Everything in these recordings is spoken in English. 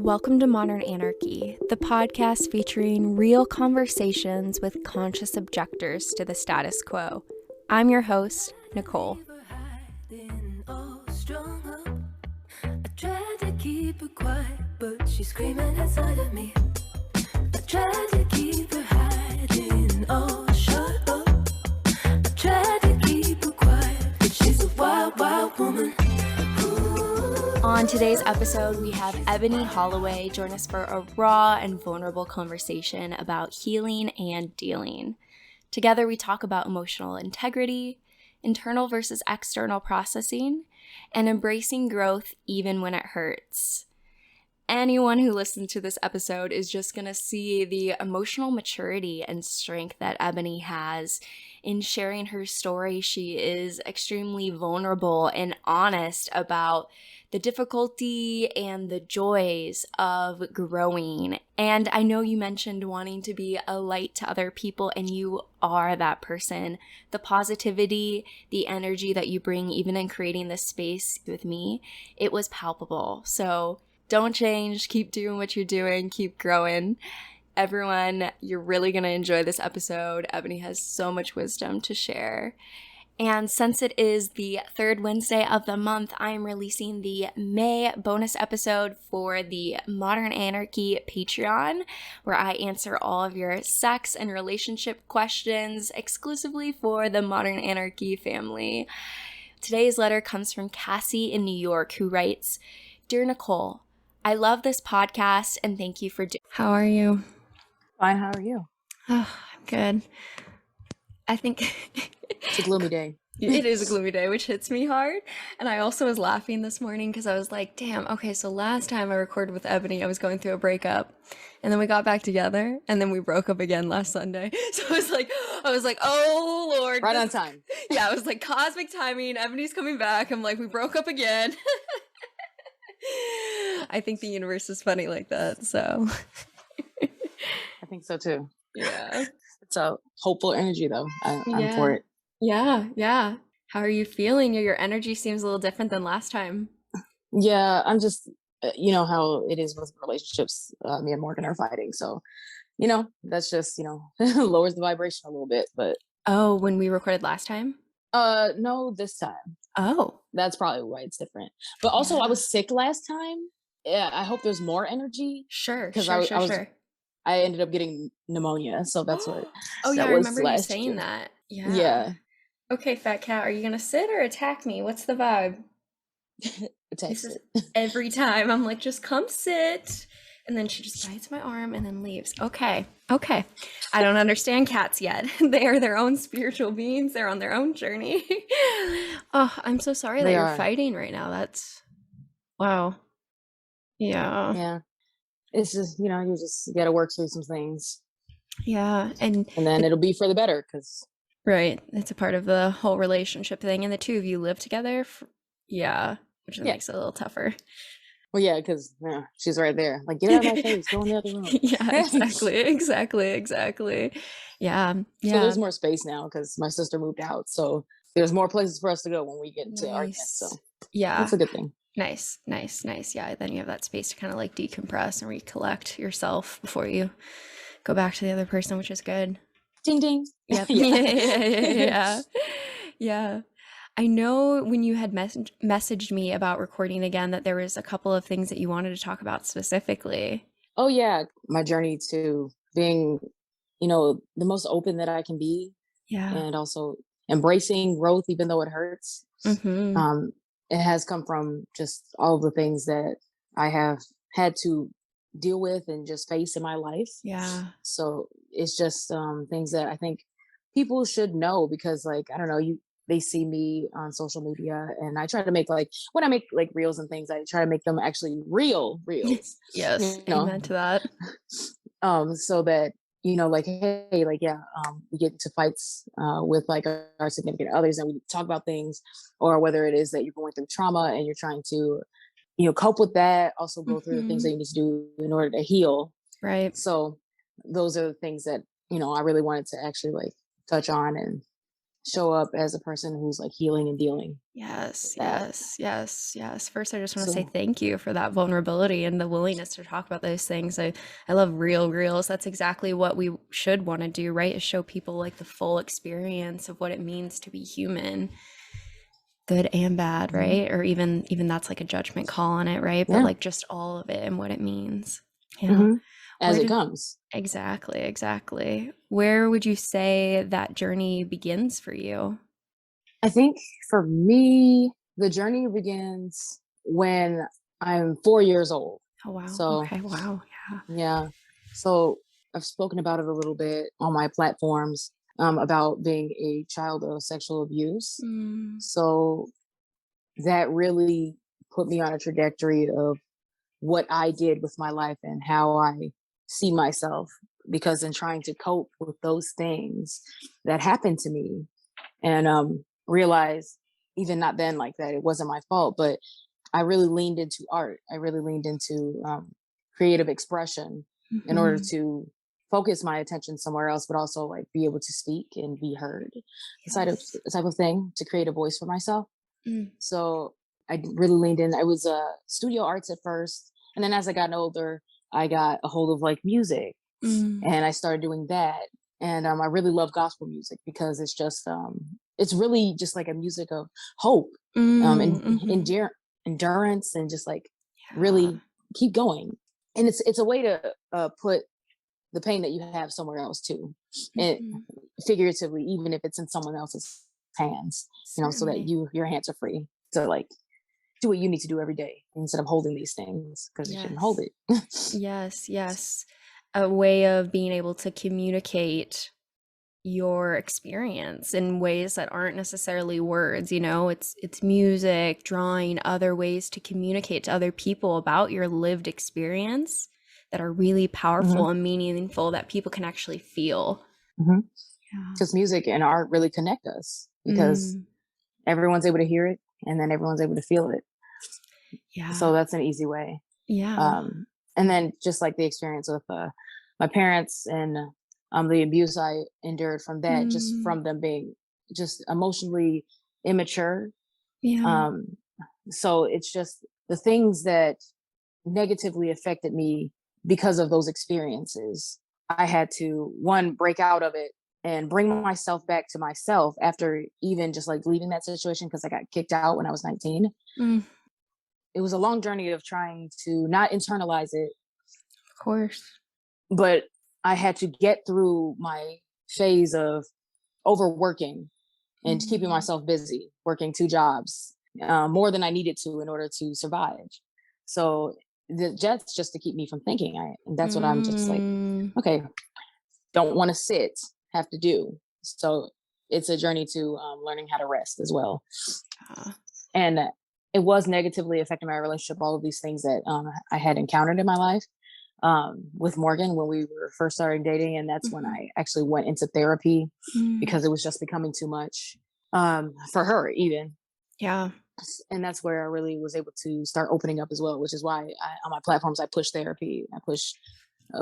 Welcome to Modern Anarchy, the podcast featuring real conversations with conscious objectors to the status quo. I'm your host, Nicole. I tried to keep her quiet, but she's screaming inside of me. I tried to keep her hiding, oh, shut up. I tried to keep her quiet, but she's a wild, wild woman. On today's episode, we have Ebony Holloway join us for a raw and vulnerable conversation about healing and dealing. Together, we talk about emotional integrity, internal versus external processing, and embracing growth even when it hurts. Anyone who listens to this episode is just going to see the emotional maturity and strength that Ebony has in sharing her story. She is extremely vulnerable and honest about the difficulty and the joys of growing. And I know you mentioned wanting to be a light to other people, and you are that person. The positivity, the energy that you bring, even in creating this space with me, it was palpable. So don't change, keep doing what you're doing, keep growing. Everyone, you're really going to enjoy this episode. Ebony has so much wisdom to share. And since it is the third Wednesday of the month, I'm releasing the May bonus episode for the Modern Anarchy Patreon, where I answer all of your sex and relationship questions exclusively for the Modern Anarchy family. Today's letter comes from Cassie in New York, who writes, "Dear Nicole, I love this podcast and thank you for How are you? Fine, how are you? Oh, I'm good. I think It's a gloomy day. it is a gloomy day, which hits me hard. And I also was laughing this morning because I was like, damn, okay, so last time I recorded with Ebony, I was going through a breakup. And then we got back together, and then we broke up again last Sunday. So I was like, oh Lord. Right on time. Yeah, I was like, cosmic timing, Ebony's coming back. I'm like, we broke up again. I think the universe is funny like that, so. I think so too. Yeah. It's a hopeful energy though. I'm for it. Yeah. How are you feeling? Your energy seems a little different than last time. Yeah, I'm just, you know how it is with relationships. Me and Morgan are fighting. So, that's just, lowers the vibration a little bit. But Oh, when we recorded last time? no, this time. Oh. That's probably why it's different. But also Yeah. I was sick last time. Yeah, I hope there's more energy. Sure, 'Cause sure. I ended up getting pneumia. So that's what Oh yeah, that I was remember you last saying year. that. Yeah. Yeah. Okay, fat cat, are you gonna sit or attack me? What's the vibe? Text This is it. every time. I'm like, just come sit. And then she just bites my arm and then leaves. Okay. I don't understand cats yet. They are their own spiritual beings. They're on their own journey. Oh, I'm so sorry that They you're are. fighting right now. That's, wow. Yeah. Yeah. It's just, you gotta work through some things. Yeah. And then it'll be for the better because right. It's a part of the whole relationship thing. And the two of you live together. Which makes it a little tougher. well, yeah, because she's right there. Like, get out of my face, go in the other room. Yeah, exactly. Yeah. So there's more space now because my sister moved out. So there's more places for us to go when we get into arguments. So yeah, that's a good thing. Nice. Yeah, then you have that space to kind of like decompress and recollect yourself before you go back to the other person, which is good. Ding ding. Yep. Yeah. I know when you had messaged me about recording again that there was a couple of things that you wanted to talk about specifically. Oh yeah, my journey to being, the most open that I can be. Yeah. And also embracing growth, even though it hurts. Mm-hmm. It has come from just all the things that I have had to deal with and just face in my life. Yeah. So it's just things that I think people should know because, like, I don't know, they see me on social media and I try to make when I make like reels and things, I try to make them actually reels. Yes. Amen to that. So that, like, hey, like, yeah, we get into fights with like our significant others and we talk about things, or whether it is that you're going through trauma and you're trying to, cope with that, also go through the things that you need to do in order to heal. Right. So those are the things that, I really wanted to actually like touch on and show up as a person who's like healing and dealing with Yes, that. yes, yes, yes. First, I just want to say So thank you for that vulnerability and the willingness to talk about those things. I love real reels. That's exactly what we should want to do, right? Is show people like the full experience of what it means to be human, good and bad, mhm, right? Or even that's like a judgment call on it, right? But yeah, like just all of it and what it means. Yeah. hmm as Where it did comes. exactly, exactly. Where would you say that journey begins for you? I think for me, the journey begins when I'm 4 years old. Oh wow. So Okay. Wow. Yeah. yeah, so I've spoken about it a little bit on my platforms about being a child of sexual abuse. Mm, So that really put me on a trajectory of what I did with my life and how I see myself. Because in trying to cope with those things that happened to me and realize even not then like that it wasn't my fault, but I really leaned into art. I really leaned into creative expression in order mhm. to focus my attention somewhere else, but also like be able to speak and be heard, Yes. the type of thing to create a voice for myself. Mm, So really leaned in. I was studio arts at first, and then as I got older, I got a hold of like music, mm, and I started doing that. And I really love gospel music because it's really just like a music of hope, mm, and mhm. endurance, and just like Yeah. really keep going. And it's a way to put the pain that you have somewhere else too, and Mhm. figuratively, even if it's in someone else's hands, so that Certainly. your hands are free to like do what you need to do every day instead of holding these things because you shouldn't hold Yes. it. Yes, yes. A way of being able to communicate your experience in ways that aren't necessarily words, it's music, drawing, other ways to communicate to other people about your lived experience that are really Hmm. powerful and meaningful that people can actually feel. Hmm. Yeah. Because music and art really connect us because Mm, everyone's able to hear it and then everyone's able to feel it. yeah. So that's an easy way. Yeah. Um, and then just like the experience with my parents and the abuse I endured from that, just Mm, from them being just emotionally immature. yeah. Um, so it's just the things that negatively affected me because of those experiences. I had to one break out of it and bring myself back to myself after even just like leaving that situation because I got kicked out when I was 19. Mm, of It was a long journey of trying to not internalize it, course. but I had to get through my phase of overworking and keeping Mm, myself busy, working 2 jobs, more than I needed to in order to survive. So that's just to keep me from thinking. And that's what I'm just like, mm, okay, don't want to sit, have to do. So it's a journey to learning how to rest as well. yeah. And it was negatively affecting my relationship, all of these things that I had encountered in my life with Morgan when we were first starting dating. And that's when Mhm, I actually went into therapy mm, because it was just becoming too much for her, even. yeah. And that's where I really was able to start opening up as well, which is why on my platforms I push therapy. I push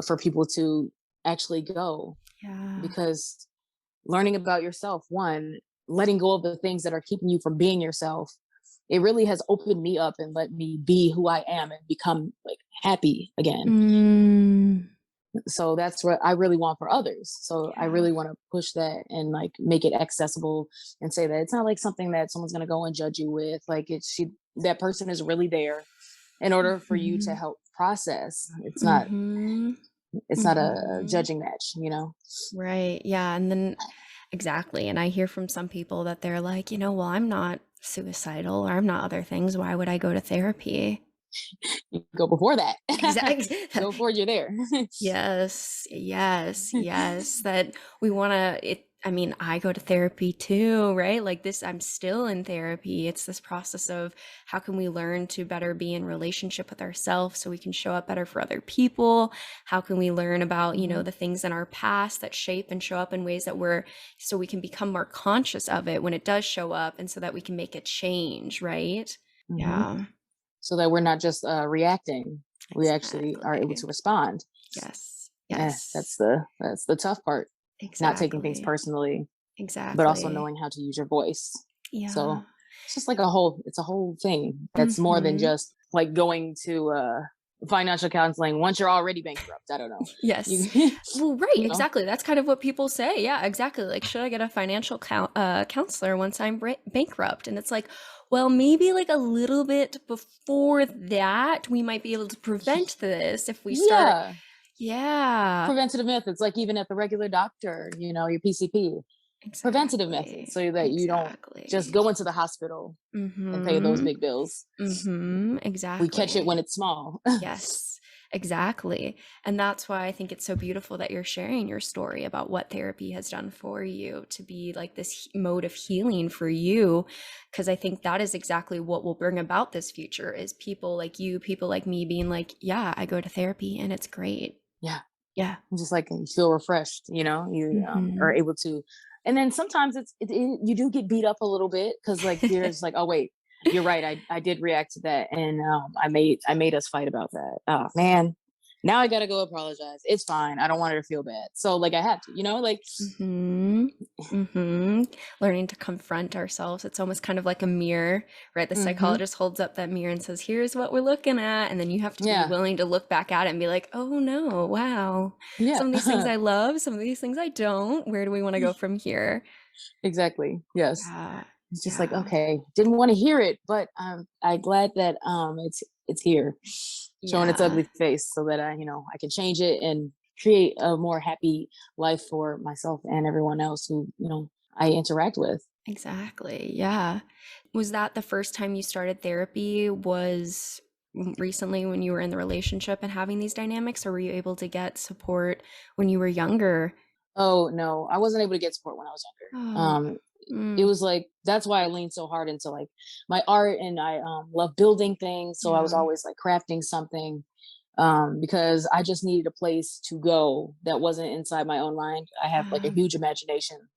for people to actually go Yeah. because learning about yourself, one, letting go of the things that are keeping you from being yourself, it really has opened me up and let me be who I am and become like happy again. Mm, So that's what I really want for others. So I yeah. really want to push that and like make it accessible and say that it's not like something that someone's going to go and judge you with. Like that person is really there in order for you to Mhm, help process. mhm, It's not a mhm. judging match. Right. Yeah. And then exactly. And I hear from some people that they're like, well, I'm not suicidal or I'm not other things. Why would I go to therapy? You go before that. Go Exactly. before you're there. Yes, yes, yes. That we want to, I mean, I go to therapy too, right? Like this, I'm still in therapy. It's this process of how can we learn to better be in relationship with ourselves so we can show up better for other people? How can we learn about, Hmm. the things in our past that shape and show up in ways that so we can become more conscious of it when it does show up and so that we can make a change, right? Hmm. Yeah, So that we're not just reacting, we actually are able exactly. to respond. Yes, Yeah, yes. that's the tough part. Not taking things Exactly. personally. but also Exactly. knowing how to use your voice. Yeah. So it's just like it's a whole thing that's more than Mhm. just like going to financial counseling once you're already bankrupt. I don't know. You, Yes. Well, right, you know, exactly. That's kind of what people say. Yeah, exactly. Like, should I get a financial counselor once I'm bankrupt? And it's like, well, maybe like a little bit before that, we might be able to prevent this if we start. yeah, Yeah, preventative methods, like even at the regular doctor, your PCP, preventative methods exactly. so that you don't just Exactly. go into the hospital and pay those Mm-hmm. big bills. Mm-hmm. We catch it Exactly. when it's small. Yes, exactly. And that's why I think it's so beautiful that you're sharing your story about what therapy has done for you to be like this mode of healing for you. Because I think that is exactly what will bring about this future is people like you, people like me being like, yeah, I go to therapy and it's great. Yeah, Yeah. just like you feel refreshed, you are Mm-hmm. able to. And then sometimes you do get beat up a little bit because like you're just like, oh wait, you're right, I did react to that, and I made us fight about that. Oh man, now I gotta go apologize. It's fine, I don't want her to feel bad, so like I have to, like. Mm-hmm. Mm-hmm. Learning to confront ourselves. It's almost kind of like a mirror, right? The Hmm. psychologist holds up that mirror and says, here's what we're looking at. And then you have to be Yeah, willing to look back at it and be like, oh no, wow. yeah. Some of these things I love, some of these things I don't. Where do we want to go from here? Exactly, yes. Yeah. It's just like, Yeah. okay, didn't want to hear it, but I'm glad that it's here, showing its Yeah. ugly face, so that I can change it and create a more happy life for myself and everyone else who I interact with. Exactly. Yeah. Was that the first time you started therapy? Was recently when you were in the relationship and having these dynamics, or were you able to get support when you were younger? Oh no, I wasn't able to get support when I was younger. Oh. It Mm. was like that's why I leaned so hard into like my art, and I love building things, so I was Yeah. always like crafting something, because I just needed a place to go that wasn't inside my own mind. I have like a Yeah. huge imagination,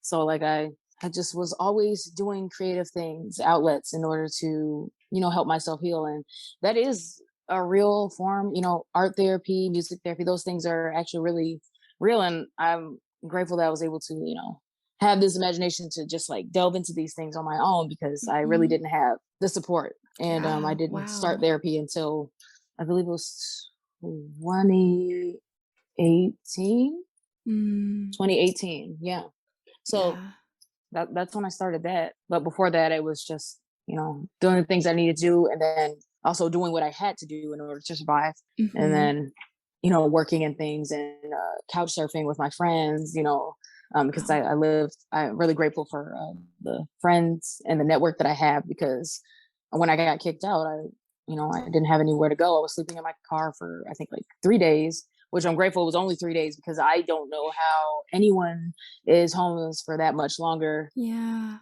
so like I just was always doing creative things, outlets, in order to help myself heal. And that is a real form, art therapy, music therapy. Those things are actually really real, and I'm grateful that I was able to have this imagination to just like delve into these things on my own, because I really Mhm. didn't have the support. And I Yeah. didn't start Wow. therapy until I believe it was 2018. Mm. 2018, yeah. So Yeah. that's when I started that. But before that, it was just doing the things I needed to do, and then also doing what I had to do in order to survive, and Mhm. then working in things, and couch surfing with my friends. Because Wow. I'm really grateful for the friends and the network that I have, because when I got kicked out, I didn't have anywhere to go. I was sleeping in my car for I think like 3 days, which I'm grateful it was only 3 days, because I don't know how anyone is homeless for that much longer. Yeah.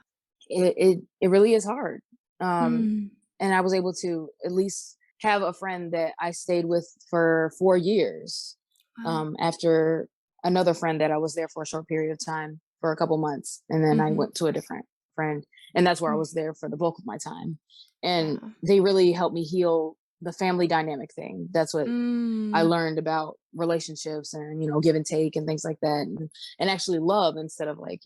It really is hard. Um, Mm. and I was able to at least have a friend that I stayed with for 4 years, Wow. after another friend that I was there for a short period of time for a couple months, and then I Mhm. went to a different friend, and that's where I Mm. was there for the bulk of my time. And Yeah. they really helped me heal the family dynamic thing. That's what I Mm. learned about relationships, and give and take and things like that, and actually love, instead of like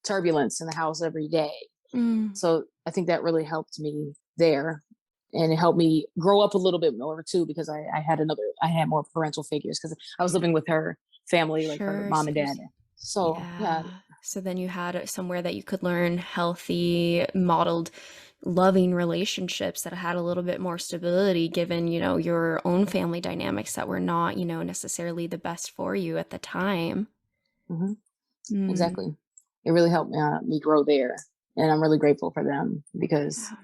turbulence in the house every day. Mm. So I think that really helped me there, and it helped me grow up a little bit more too, because I had more parental figures, because I was living with her family, like her Sure. mom So and dad. there's So yeah. yeah. So then you had somewhere that you could learn healthy, modeled, loving relationships that had a little bit more stability given, your own family dynamics that were not, necessarily the best for you at the time. Hmm. Mm. Exactly. It really helped me grow there, and I'm really grateful for them, because Yeah.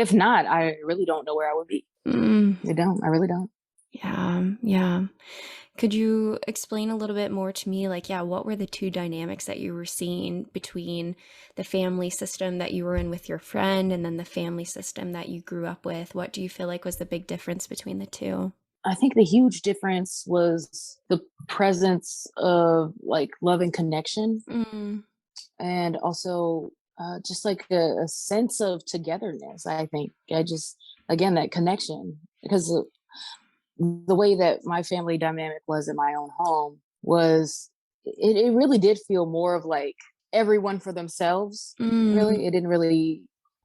if not, I really don't know where I would be. Mm. I don't. I really don't. Yeah. Yeah. Could you explain a little bit more to me, like, yeah, what were the two dynamics that you were seeing between the family system that you were in with your friend and then the family system that you grew up with? What do you feel like was the big difference between the two? I think the huge difference was the presence of like love and connection, Mm. and also just like a sense of togetherness. I think I just, again, that connection, because the way that my family dynamic was in my own home was, it really did feel more of like everyone for themselves. Mm, Really, it didn't really.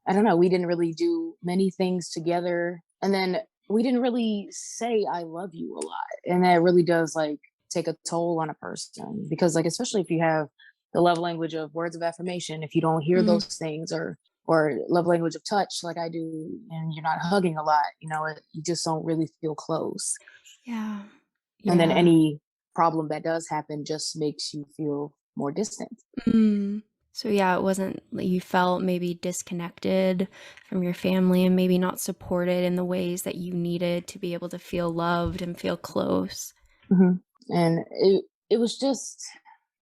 I don't know. We didn't really do many things together, and then we didn't really say "I love you" a lot, and that really does like take a toll on a person because, like, especially if you have the love language of words of affirmation, if you don't hear mm, those things, or love language of touch like I do, and you're not hugging a lot, you just don't really feel close. yeah. And then Yeah. any problem that does happen just makes you feel more distant. Mm. So yeah, it wasn't like you felt maybe disconnected from your family and maybe not supported in the ways that you needed to be able to feel loved and feel close. Hmm. And it was just,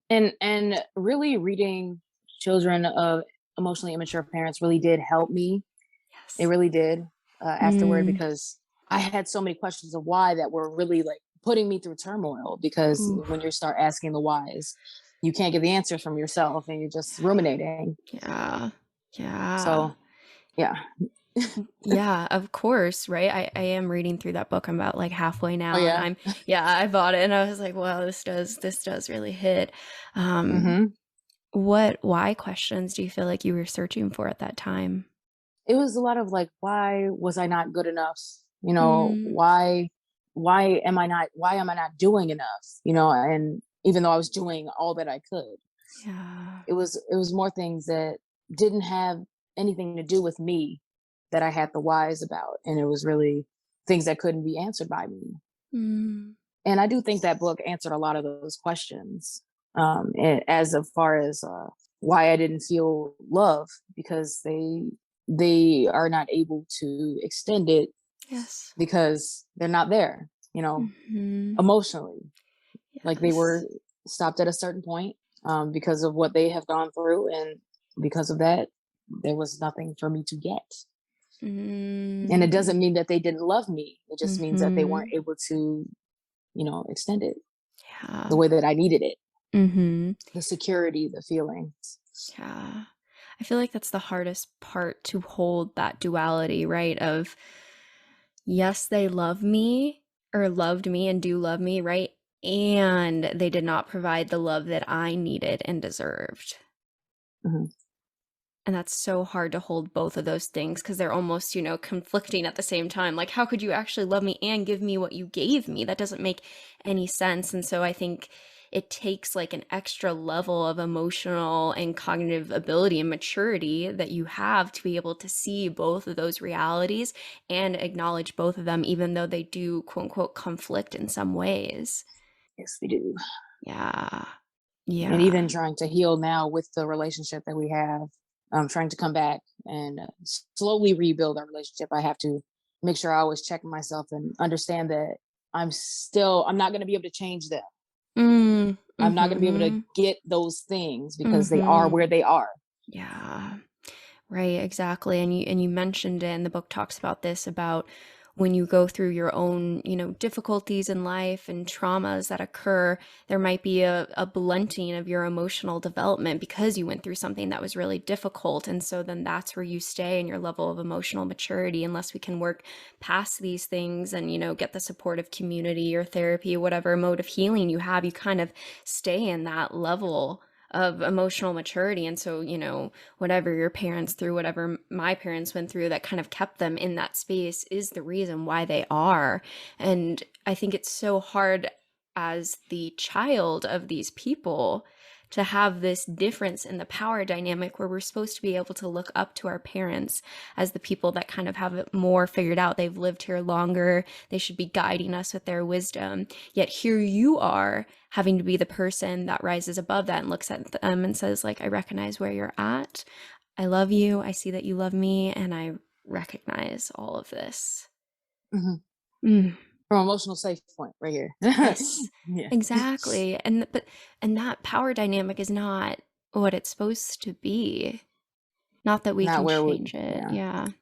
and really reading children of emotionally immature parents really did help me. It Yes. really did, afterward, Mm. because I had so many questions of why that were really like putting me through turmoil, because Ooh. when you start asking the whys, you can't get the answers from yourself and you're just ruminating. Yeah. Yeah. So yeah. Yeah, of course, right? I am reading through that book. I'm about like halfway Oh now and yeah. I'm yeah, I bought it and I was like, wow, this does really hit. Um, Hmm. what why questions do you feel like you were searching for at that time? It was a lot of like, why was I not good enough? Mm, Why am I not doing enough? And even though I was doing all that I could, yeah. it was more things that didn't have anything to do with me that I had the whys about, and it was really things that couldn't be answered by me. Mm, And I do think that book answered a lot of those questions, as far as why I didn't feel love, because they are not able to extend it yes. because they're not there, Hmm. emotionally. Like they Yes. were stopped at a certain point, because of what they have gone through, and because of that, there was nothing for me to get. And it Mm, doesn't mean that they didn't love me. It just means that they weren't hmm. able to, extend it the Yeah. way that I needed it. Hmm. The security, the feelings. Yeah. I feel like that's the hardest part to hold that duality, right? Of yes, they love me or loved me and do love me, right? And they did not provide the love that I needed and deserved. Mhm. And that's so hard to hold both of those things because they're almost, conflicting at the same time. Like, how could you actually love me and give me what you gave me? That doesn't make any sense. And so I think it takes like an extra level of emotional and cognitive ability and maturity that you have to be able to see both of those realities and acknowledge both of them, even though they do, quote unquote, conflict in some ways. Yes, we do. Yeah. And Yeah. even trying to heal now with the relationship that we have, trying to come back and slowly rebuild our relationship. I have to make sure I always check myself and understand that I'm not going to be able to change them. Mm, I'm not going to be able to mm-hmm. get those things because they are Mm-hmm. where they are. Yeah. Right, exactly. And you mentioned it and the book talks about this about when you go through your own, difficulties in life and traumas that occur, there might be a blunting of your emotional development because you went through something that was really difficult. And so then that's where you stay in your level of emotional maturity unless we can work past these things and, get the support of community or therapy, whatever mode of healing you have, you kind of stay in that level of emotional maturity. And so, whatever your parents through, whatever my parents went through that kind of kept them in that space is the reason why they are. And I think it's so hard as the child of these people to have this difference in the power dynamic where we're supposed to be able to look up to our parents as the people that kind of have it more figured out. They've lived here longer. They should be guiding us with their wisdom. Yet here you are having to be the person that rises above that and looks at them and says, like, I recognize where you're at. I love you. I see that you love me. And I recognize all of this. Mhm. Mm, From emotional safe point right here. yes, Yeah. exactly. And that power dynamic is not what it's supposed to be. Not that we Not can where we, change it. yeah.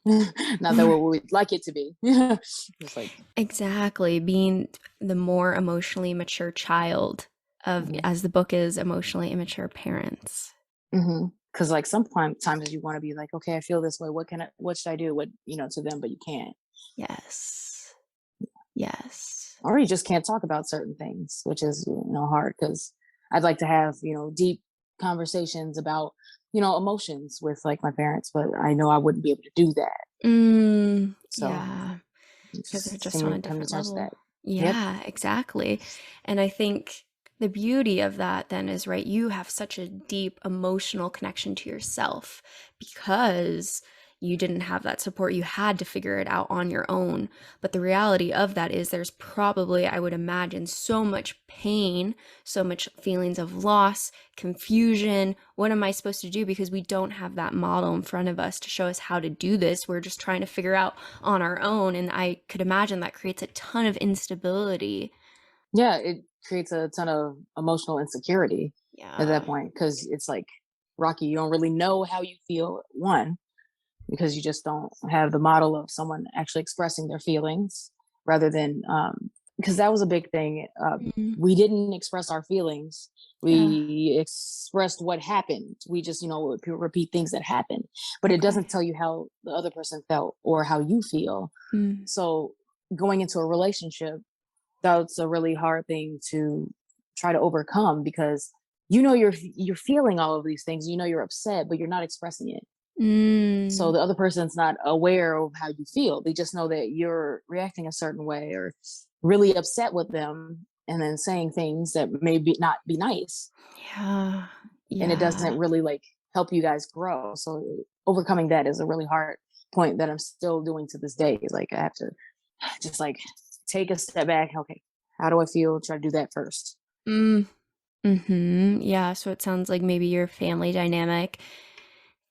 Yeah. Not that what we'd like it to be. Just like, Exactly. Being the more emotionally mature child of, mhm. as the book is, emotionally immature parents. Because like sometimes you want to be like, okay, I feel this way. What should I do? To them, but you can't. Yes. Yes. Or you just can't talk about certain things, which is hard, because I'd like to have deep conversations about, emotions with like my parents, but I know I wouldn't be able to do that. So Yeah, because they're just just on a coming to different terms with level. that. Yep. Yeah, exactly. And I think the beauty of that then is, right, you have such a deep emotional connection to yourself because you didn't have that support. You had to figure it out on your own. But the reality of that is there's probably, I would imagine, so much pain, so much feelings of loss, confusion. What am I supposed to do? Because we don't have that model in front of us to show us how to do this. We're just trying to figure out on our own. And I could imagine that creates a ton of instability. Yeah, it creates a ton of emotional insecurity at that Yeah. point because it's like Rocky, you don't really know how you feel, one, because you just don't have the model of someone actually expressing their feelings rather than, because that was a big thing. Mhm. We didn't express our feelings. Yeah. We expressed what happened. We just, repeat things that happened, but it Okay. doesn't tell you how the other person felt or how you feel. Mm. So going into a relationship, that's a really hard thing to try to overcome because you're feeling all of these things. You're upset, but you're not expressing it. So Mm. the other person's not aware of how you feel. They just know that you're reacting a certain way or really upset with them and then saying things that maybe not be nice. Yeah. And it Yeah. doesn't really like help you guys grow. So overcoming that is a really hard point that I'm still doing to this day. Like I have to just like take a step back. Okay, how do I feel? Try to do that first. Mm. Mm-hmm. Yeah. So it sounds like maybe your family dynamic,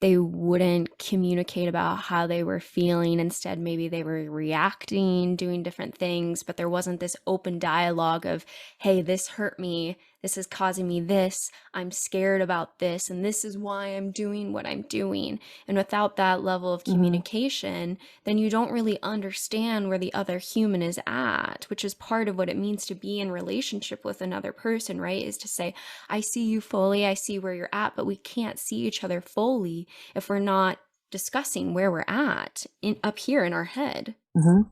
they wouldn't communicate about how they were feeling. Instead, maybe they were reacting, doing different things, but there wasn't this open dialogue of, hey, this hurt me. This is causing me this. I'm scared about this. And this is why I'm doing what I'm doing. And without that level of Hmm. communication, then you don't really understand where the other human is at, which is part of what it means to be in relationship with another person, right? Is to say, I see you fully, I see where you're at, but we can't see each other fully if we're not discussing where we're at up here in our head. Hmm.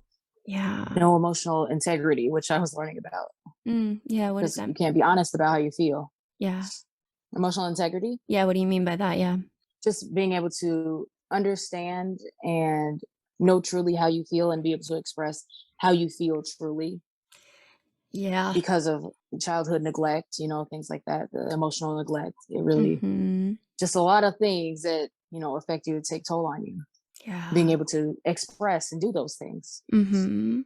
Yeah. No emotional integrity, which I was learning about Yeah. What is because that? you can't be honest about how you feel. Yeah. Emotional integrity, Yeah. What do you mean by that? Yeah. just being able to understand and know truly how you feel and be able to express how you feel truly Yeah. because of childhood neglect, things like that, the emotional neglect. It really Mm-hmm. just a lot of things that, affect you, take toll on you. Being Yeah. able to express and do those things. Mm-hmm.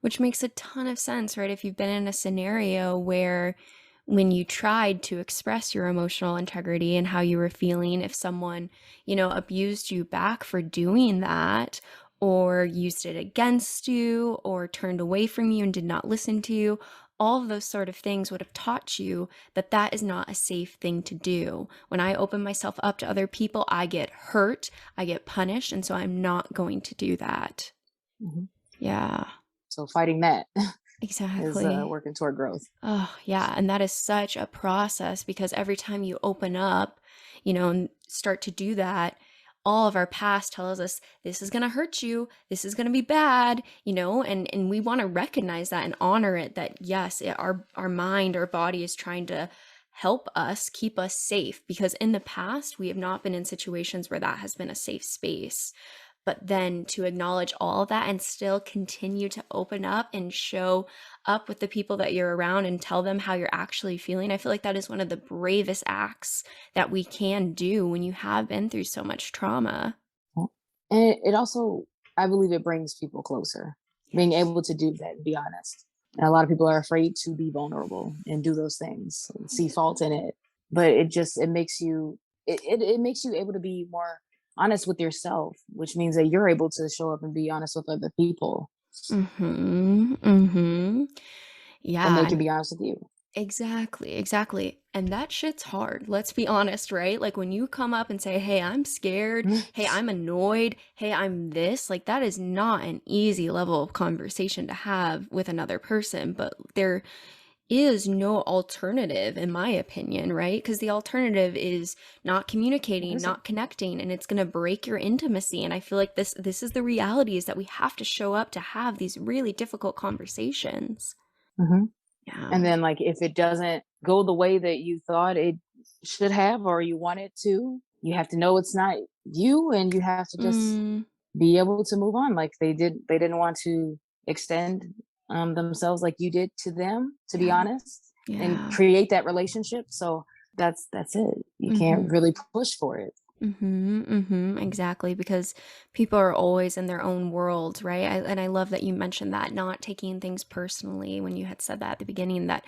Which makes a ton of sense, right? If you've been in a scenario where when you tried to express your emotional integrity and how you were feeling, if someone, abused you back for doing that, or used it against you, or turned away from you and did not listen to you, all of those sort of things would have taught you that that is not a safe thing to do. When I open myself up to other people, I get hurt, I get punished, and so I'm not going to do that. Mhm. Yeah. So fighting that is Exactly. working toward growth. Oh, yeah. And that is such a process because every time you open up, and start to do that, all of our past tells us this is going to hurt you. This is going to be bad, and we want to recognize that and honor it that yes, our mind, our body is trying to help us keep us safe because in the past we have not been in situations where that has been a safe space. But then to acknowledge all of that and still continue to open up and show up with the people that you're around and tell them how you're actually feeling. I feel like that is one of the bravest acts that we can do when you have been through so much trauma. And it also, I believe it brings people closer, being Yes. able to do that and be honest. And a lot of people are afraid to be vulnerable and do those things and see fault in it. But it makes you, it makes you able to be more honest with yourself, which means that you're able to show up and be honest with other people Mm-hmm. Mm-hmm. and they Yeah. can be honest with you. Exactly, exactly. And that shit's hard. Let's be honest, right? Like when you come up and say, hey, I'm scared. Hey, I'm annoyed. Hey, I'm this. Like that is not an easy level of conversation to have with another person. But there is no alternative, in my opinion, right? Because the alternative is not What communicating, is it? not connecting, and it's going to break your intimacy. And I feel like this is the reality is that we have to show up to have these really difficult conversations. Hmm. Yeah. And then, like, if it doesn't go the way that you thought it should have or you want it to. You have to know it's not you, and you have to just Mm, be able to move on. Like they didn't want to extend themselves like you did to them, to be yeah. honest, and Yeah. create that relationship. So that's it. You can't Mm-hmm. really push for it. Mm-hmm, mm-hmm, exactly, because people are always in their own world, right? And I love that you mentioned that, not taking things personally when you had said that at the beginning, that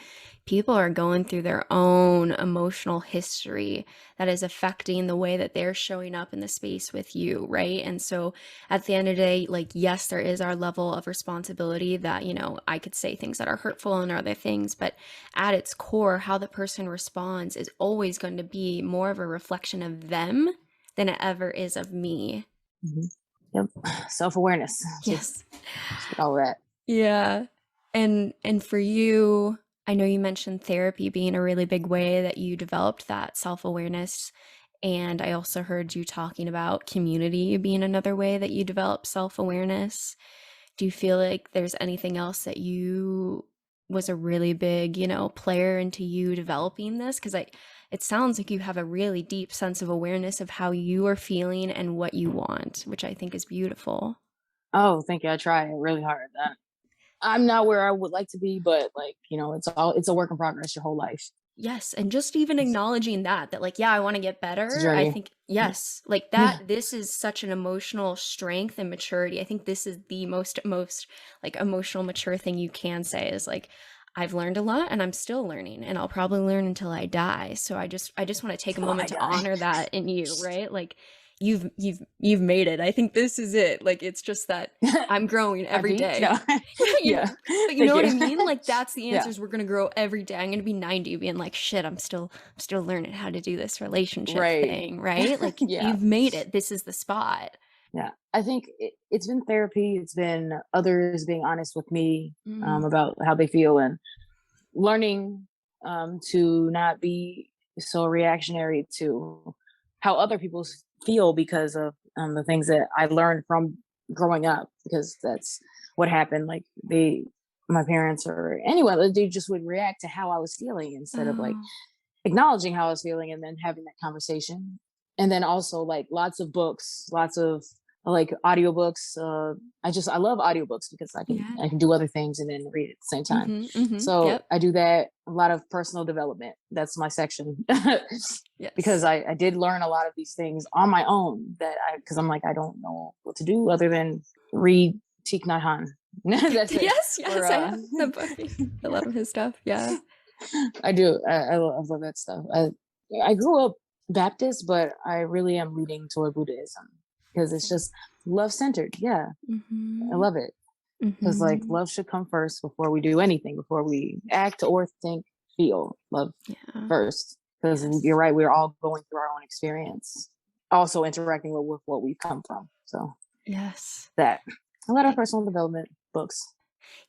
people are going through their own emotional history that is affecting the way that they're showing up in the space with you, right? And so at the end of the day, like, yes, there is our level of responsibility that, I could say things that are hurtful and other things, but at its core, how the person responds is always going to be more of a reflection of them than it ever is of me. Hmm. Yep. Self-awareness. Yes. Just all that. Yeah. And for you, I know you mentioned therapy being a really big way that you developed that self-awareness. And I also heard you talking about community being another way that you develop self-awareness. Do you feel like there's anything else that you was a really big, player into you developing this? Because it sounds like you have a really deep sense of awareness of how you are feeling and what you want, which I think is beautiful. Oh, thank you. I try really hard. I'm not where I would like to be, but like, it's a work in progress your whole life. Yes, and just even acknowledging that like, yeah, I want to get It's a better. I journey. think yes, like that this is such an emotional strength and maturity. I think this is the most like emotional mature thing you can say is like I've learned a lot and I'm still learning and I'll probably learn until I die. So I just want to take a Oh, moment I to die. honor that in you, right? Like you've made it. I think this is it. Like it's just that I'm growing I every peaked. No. day. Yeah, Yeah. but you know Thank what you. I mean? Like that's the Yeah. answers we're gonna grow every day. I'm gonna be 90 being like, shit, I'm still learning how to do this relationship Right. thing, right? Like Yeah. you've made it. This is the spot. Yeah. I think it's been therapy. It's been others being honest with me Mm, about how they feel, and learning to not be so reactionary to how other people feel because of the things that I learned from growing up, because that's what happened. Like my parents or anyone, they just would react to how I was feeling instead of like oh, acknowledging how I was feeling and then having that conversation. And then also like lots of books, lots of like audiobooks. I love audiobooks because yeah. I can do other things and then read at the same time. Mm-hmm. Mm-hmm. So Yep. I do that. A lot of personal development. That's my section. Because Yes. I did learn a lot of these things on my own because I'm like, I don't know what to do other than read Thich Nhat Hanh. That's it. Yes, Or yes, I have the book. I love his stuff. Yeah. I do. I love that stuff. I grew up Baptist, but I really am leaning toward Buddhism because it's Same. just love centered. Yeah, I Mm-hmm. love it because like Mm-hmm. love should come first before we do anything, before we act or think, feel love Yeah. first. Because you're Yes. right, we're all going through our own experience, also interacting with what we've come from. So Yes. that a lot of I- personal development books,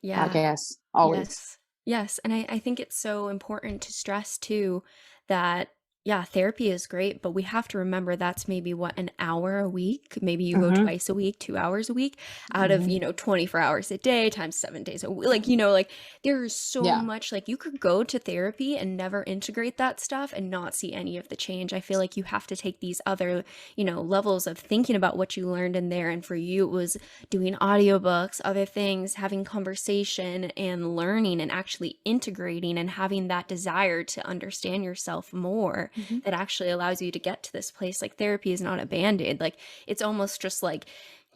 Yeah. podcasts, always. Yes. Yes. And I think it's so important to stress too that, yeah, therapy is great, but we have to remember that's maybe what, an hour a week? Maybe you go Mm-hmm, twice a week, 2 hours a week out of, mm-hmm. 24 hours a day times 7 days a week. Like, like there's so Yeah. much, like you could go to therapy and never integrate that stuff and not see any of the change. I feel like you have to take these other, levels of thinking about what you learned in there. And for you, it was doing audiobooks, other things, having conversation and learning and actually integrating and having that desire to understand yourself more Mm-hmm. that actually allows you to get to this place. Like therapy is not a band-aid. Like it's almost just like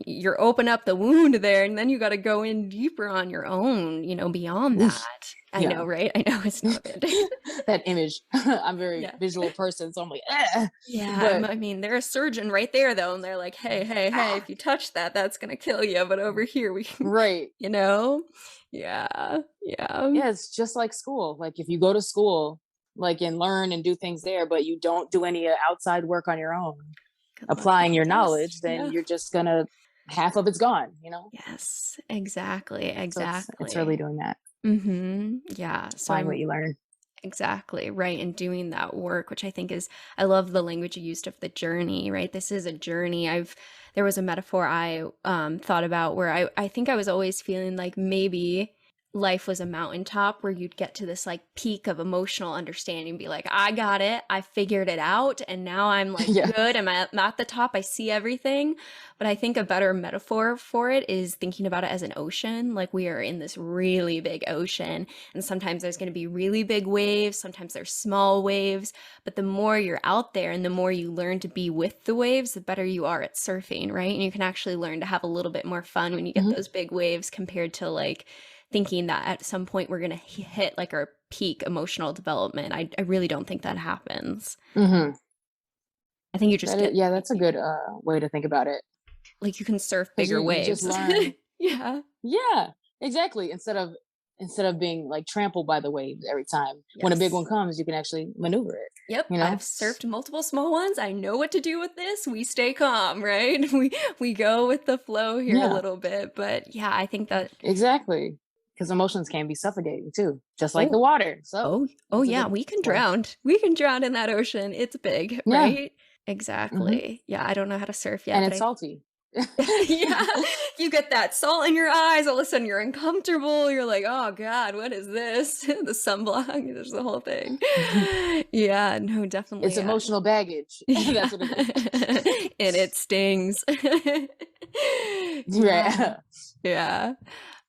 you're open up the wound there and then you got to go in deeper on your own, beyond that. I Yeah. know, right? I know it's not a band-aid. That image. I'm a very Yeah. visual person, so I'm like, eh. Yeah, But I mean, they're a surgeon right there, though, and they're like, hey, hey, hey, if you touch that, that's gonna kill you. But over here, we can, right. you know? Yeah, yeah. Yeah, it's just like school. Like if you go to school, like and learn and do things there, but you don't do any outside work on your own, Good luck applying getting your past. knowledge, then Yeah. you're just gonna half of it's gone. Yes, exactly, So it's really exactly. doing that, Mm-hmm. Yeah. So applying what I'm you learn. exactly right. And doing that work, which I think is, I love the language you used of the journey, right? This is a journey. There was a metaphor I thought about where I think I was always feeling like maybe life was a mountaintop where you'd get to this like peak of emotional understanding, be like, I got it, I figured it out, and now I'm like Yeah. good, I'm at the top, I see everything. But I think a better metaphor for it is thinking about it as an ocean. Like we are in this really big ocean, and sometimes there's going to be really big waves, sometimes there's small waves. But the more you're out there and the more you learn to be with the waves, the better you are at surfing, right? And you can actually learn to have a little bit more fun when you get Mhm. those big waves compared to like thinking that at some point we're going to hit like our peak emotional development. I really don't think that happens. Mhm. I think you just That is, get yeah, that's a good way to think about it. like you can surf Because bigger you just waves. learn. Yeah. Yeah, exactly. Instead of being like trampled by the waves every time. When a big Yes. one comes, you can actually maneuver it. Yep, You I've know. surfed multiple small ones. I know what to do with this. We stay calm, right? We go with the flow here a Yeah, little bit, but yeah, I think that exactly. Because emotions can be suffocating too, just like the oh, water. So oh that's a yeah, good we can metaphor. drown. We can drown in that ocean. It's big, Yeah. right? Hmm. Exactly. Yeah, I don't know how to surf yet, And but it's I salty. yeah, you get that salt in your eyes. All of a sudden, you're uncomfortable. You're like, "Oh God, what is this?" The sunblock. There's the whole thing. Yeah, no, It's definitely. emotional baggage. Yeah, That's what it and it is. stings. Yeah, Right. yeah.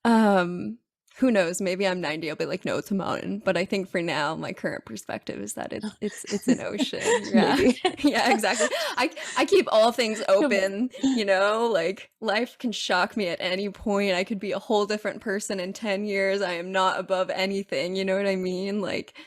Um, who knows? Maybe I'm 90. I'll be like, no, it's a mountain. But I think for now, my current perspective is that it's an ocean. Yeah. Maybe. Yeah, exactly. I keep all things open, like life can shock me at any point. I could be a whole different person in 10 years. I am not above anything. You know what I mean? Like,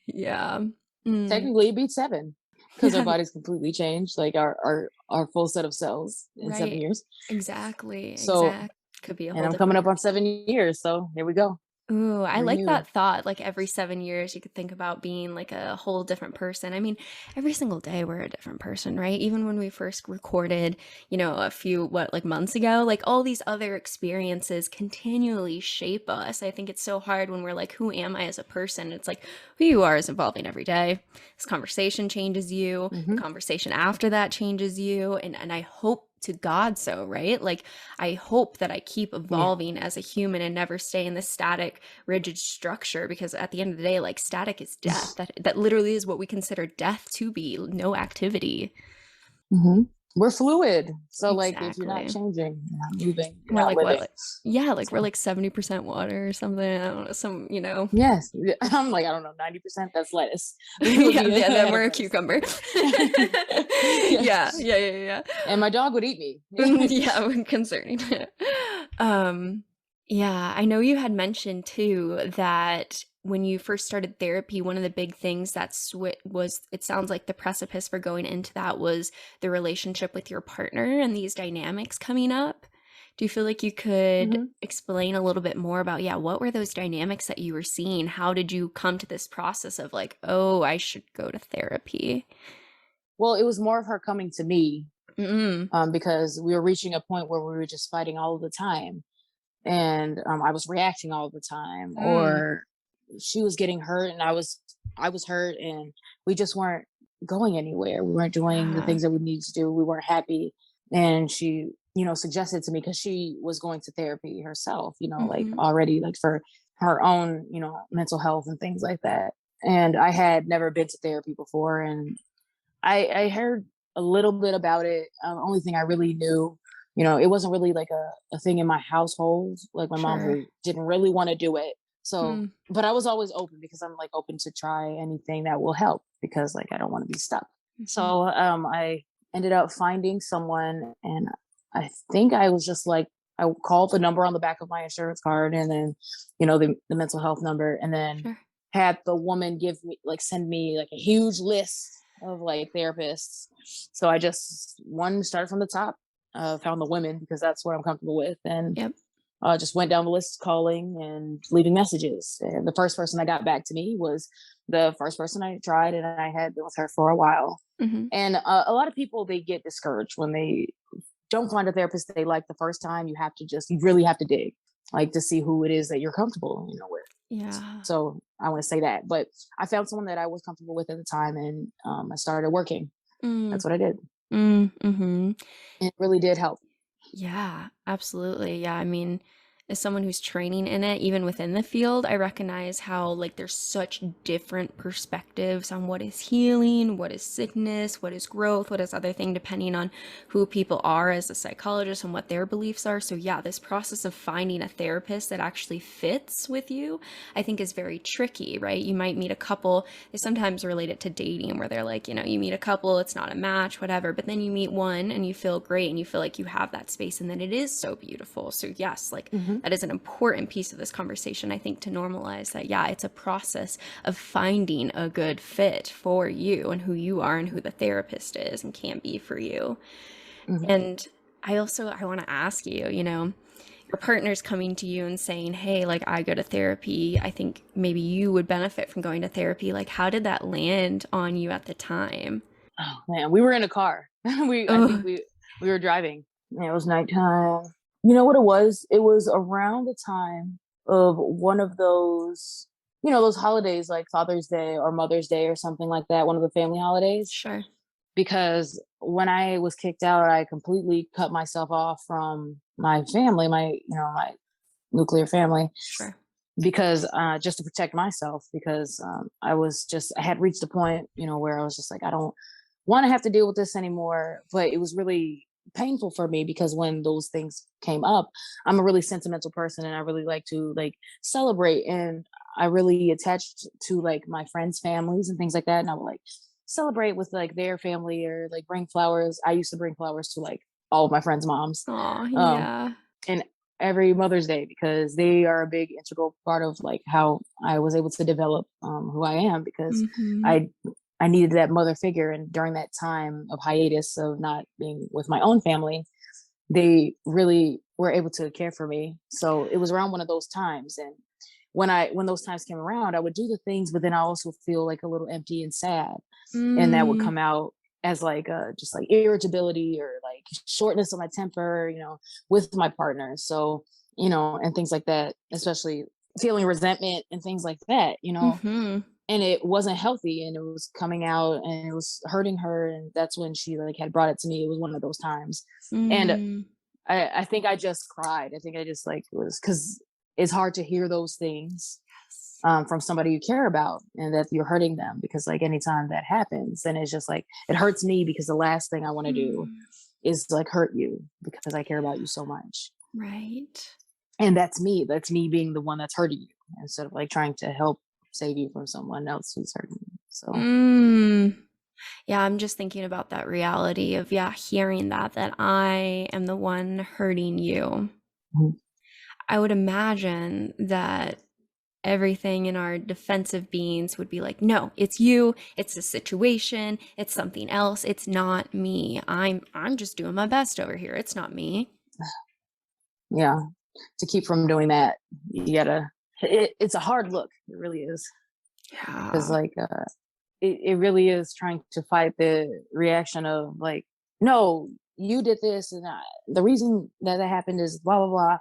yeah. Mm. Technically, it beats 7 because our Yeah, body's completely changed, like our full set of cells in 7 right. years. Exactly. So, Exact. Could be a and whole I'm coming different up on person. 7 years, so here we go. Ooh, I like Renew. that thought. Like every 7 years, you could think about being like a whole different person. I mean, every single day we're a different person, right? Even when we first recorded, a few, like months ago, like all these other experiences continually shape us. I think it's so hard when we're like, who am I as a person? It's like who you are is evolving every day. This conversation changes you. The Hmm. conversation after that changes you. And I hope to God so, right? Like I hope that I keep Yeah. evolving as a human and never stay in this static, rigid structure because at the end of the day, like static is death. That literally is what we consider death to be, no activity. Hmm. We're fluid. So, like, if you're not Exactly. changing, you're not moving, And you're we're not like what? living. Like, yeah, like we're So, like 70% water or something. I don't know, yes. Yeah, I'm like, I don't know, 90%, that's lettuce. We would yeah, be yeah, then ahead we're of a lettuce. cucumber. Yeah, Yes. yeah, yeah, And my dog would eat me. yeah, concerning. Um, yeah, I know you had mentioned too that when you first started therapy, one of the big things that was, it sounds like the precipice for going into that was the relationship with your partner and these dynamics coming up. Do you feel like you could Hmm. explain a little bit more about, yeah, what were those dynamics that you were seeing? How did you come to this process of like, oh, I should go to therapy? Well, it was more of her coming to me, Mm, because we were reaching a point where we were just fighting all the time. And I was reacting all the time, mm, or she was getting hurt and I was hurt, and we just weren't going anywhere. We weren't doing the yeah. things that we needed to do. We weren't happy. And she, suggested to me, because she was going to therapy herself, like Mm-hmm. already, like for her own, mental health and things like that. And I had never been to therapy before, and I heard a little bit about it. Only thing I really knew, it wasn't really like a thing in my household. Like my mom Sure. didn't really want to do it. So, Mm, but I was always open, because I'm like open to try anything that will help, because like I don't want to be stuck. mhm. So I ended up finding someone, and I think I was just like, I called the number on the back of my insurance card, and then, the mental health number, and then Sure. had the woman send me like a huge list of like therapists. So I just started from the top, found the women because that's what I'm comfortable with, and Yep. just went down the list, calling and leaving messages. And the first person that got back to me was the first person I tried, and I had been with her for a while. Mhm. And a lot of people, they get discouraged when they don't find a therapist they like the first time. You really have to dig, like, to see who it is that you're comfortable, with. Yeah. So I want to say that. But I found someone that I was comfortable with at the time, and I started working. Mm, That's what I did. mhm. And it really did help. Yeah, absolutely. Yeah, I mean, as someone who's training in it, even within the field, I recognize how like there's such different perspectives on what is healing, what is sickness, what is growth, what is other thing, depending on who people are as a psychologist and what their beliefs are. So yeah, this process of finding a therapist that actually fits with you, I think is very tricky, right? You might meet a couple, they sometimes relate it to dating where they're like, you meet a couple, it's not a match, whatever, but then you meet one and you feel great and you feel like you have that space and then it is so beautiful. So yes, like Hmm. that is an important piece of this conversation, I think, to normalize that, yeah, it's a process of finding a good fit for you and who you are and who the therapist is and can be for you. Hmm. And I want to ask you, your partner's coming to you and saying, hey, like I go to therapy. I think maybe you would benefit from going to therapy. Like, how did that land on you at the time? Oh man, we were in a car. I think Oh, we were driving. Yeah, it was nighttime. You know what it was? It was around the time of one of those, those holidays like Father's Day or Mother's Day or something like that, one of the family holidays. sure, Because when I was kicked out, I completely cut myself off from my family, my nuclear family, sure. because just to protect myself, because I had reached a point, where I was just like, I don't want to have to deal with this anymore. But it was really painful for me because when those things came up, I'm a really sentimental person and I really like to like celebrate, and I really attached to like my friends' families and things like that. And I would like celebrate with like their family or like bring flowers. I used to bring flowers to like all of my friends' moms. Oh, Um, yeah. and every Mother's Day because they are a big integral part of like how I was able to develop who I am, because Mm-hmm. I I needed that mother figure, and during that time of hiatus of not being with my own family, they really were able to care for me. So it was around one of those times, and when those times came around, I would do the things, but then I also feel like a little empty and sad, and that would Mm, come out as like just like irritability or like shortness of my temper, with my partner. So and things like that, especially feeling resentment and things like that, mm-hmm. and it wasn't healthy, and it was coming out and it was hurting her, and that's when she like had brought it to me. It was one of those times, and Mm. I think I just cried. I think I just like was because it's hard to hear those things Yes. from somebody you care about, and that you're hurting them, because like anytime that happens, then it's just like it hurts me, because the last thing I want to do Mm. is like hurt you because I care about you so much. Right. And that's me being the one that's hurting you, instead of like trying to help save you from someone else who's hurting you. So Mm. Yeah, I'm just thinking about that reality of, yeah, hearing that I am the one hurting you. mhm. I would imagine that everything in our defensive beings would be like, no, it's you, it's a situation, it's something else, it's not me. I'm just doing my best over here. It's not me. Yeah, to keep from doing that, you gotta it's a hard look, it really is, because Yeah. like it really is trying to fight the reaction of like, no, you did this, and the reason that happened is blah blah blah,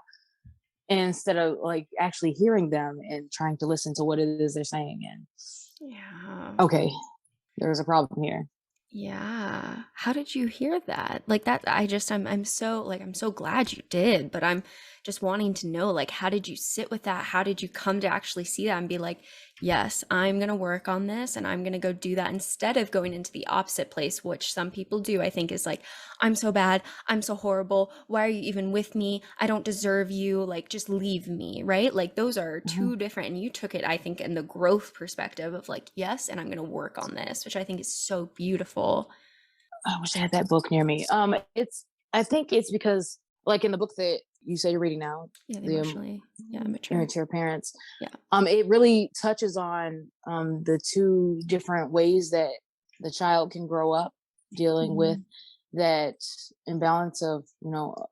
instead of like actually hearing them and trying to listen to what it is they're saying, and Yeah. okay, there's a problem here. Yeah. How did you hear that? Like that I'm so like I'm so glad you did, but I'm just wanting to know like how did you sit with that? How did you come to actually see that and be like, "Yes, I'm going to work on this and I'm going to go do that," instead of going into the opposite place, which some people do, I think is like, "I'm so bad. I'm so horrible. Why are you even with me? I don't deserve you. Like just leave me," right? Like those are Mhm. two different, and you took it I think in the growth perspective of like, "Yes, and I'm going to work on this," which I think is so beautiful. I wish I had that book near me. It's I think it's because like in the book that you say you're reading now, Yeah, the the emotionally, yeah, mature. Immature Parents, Yeah. it really touches on the two different ways that the child can grow up dealing with Mm. that imbalance of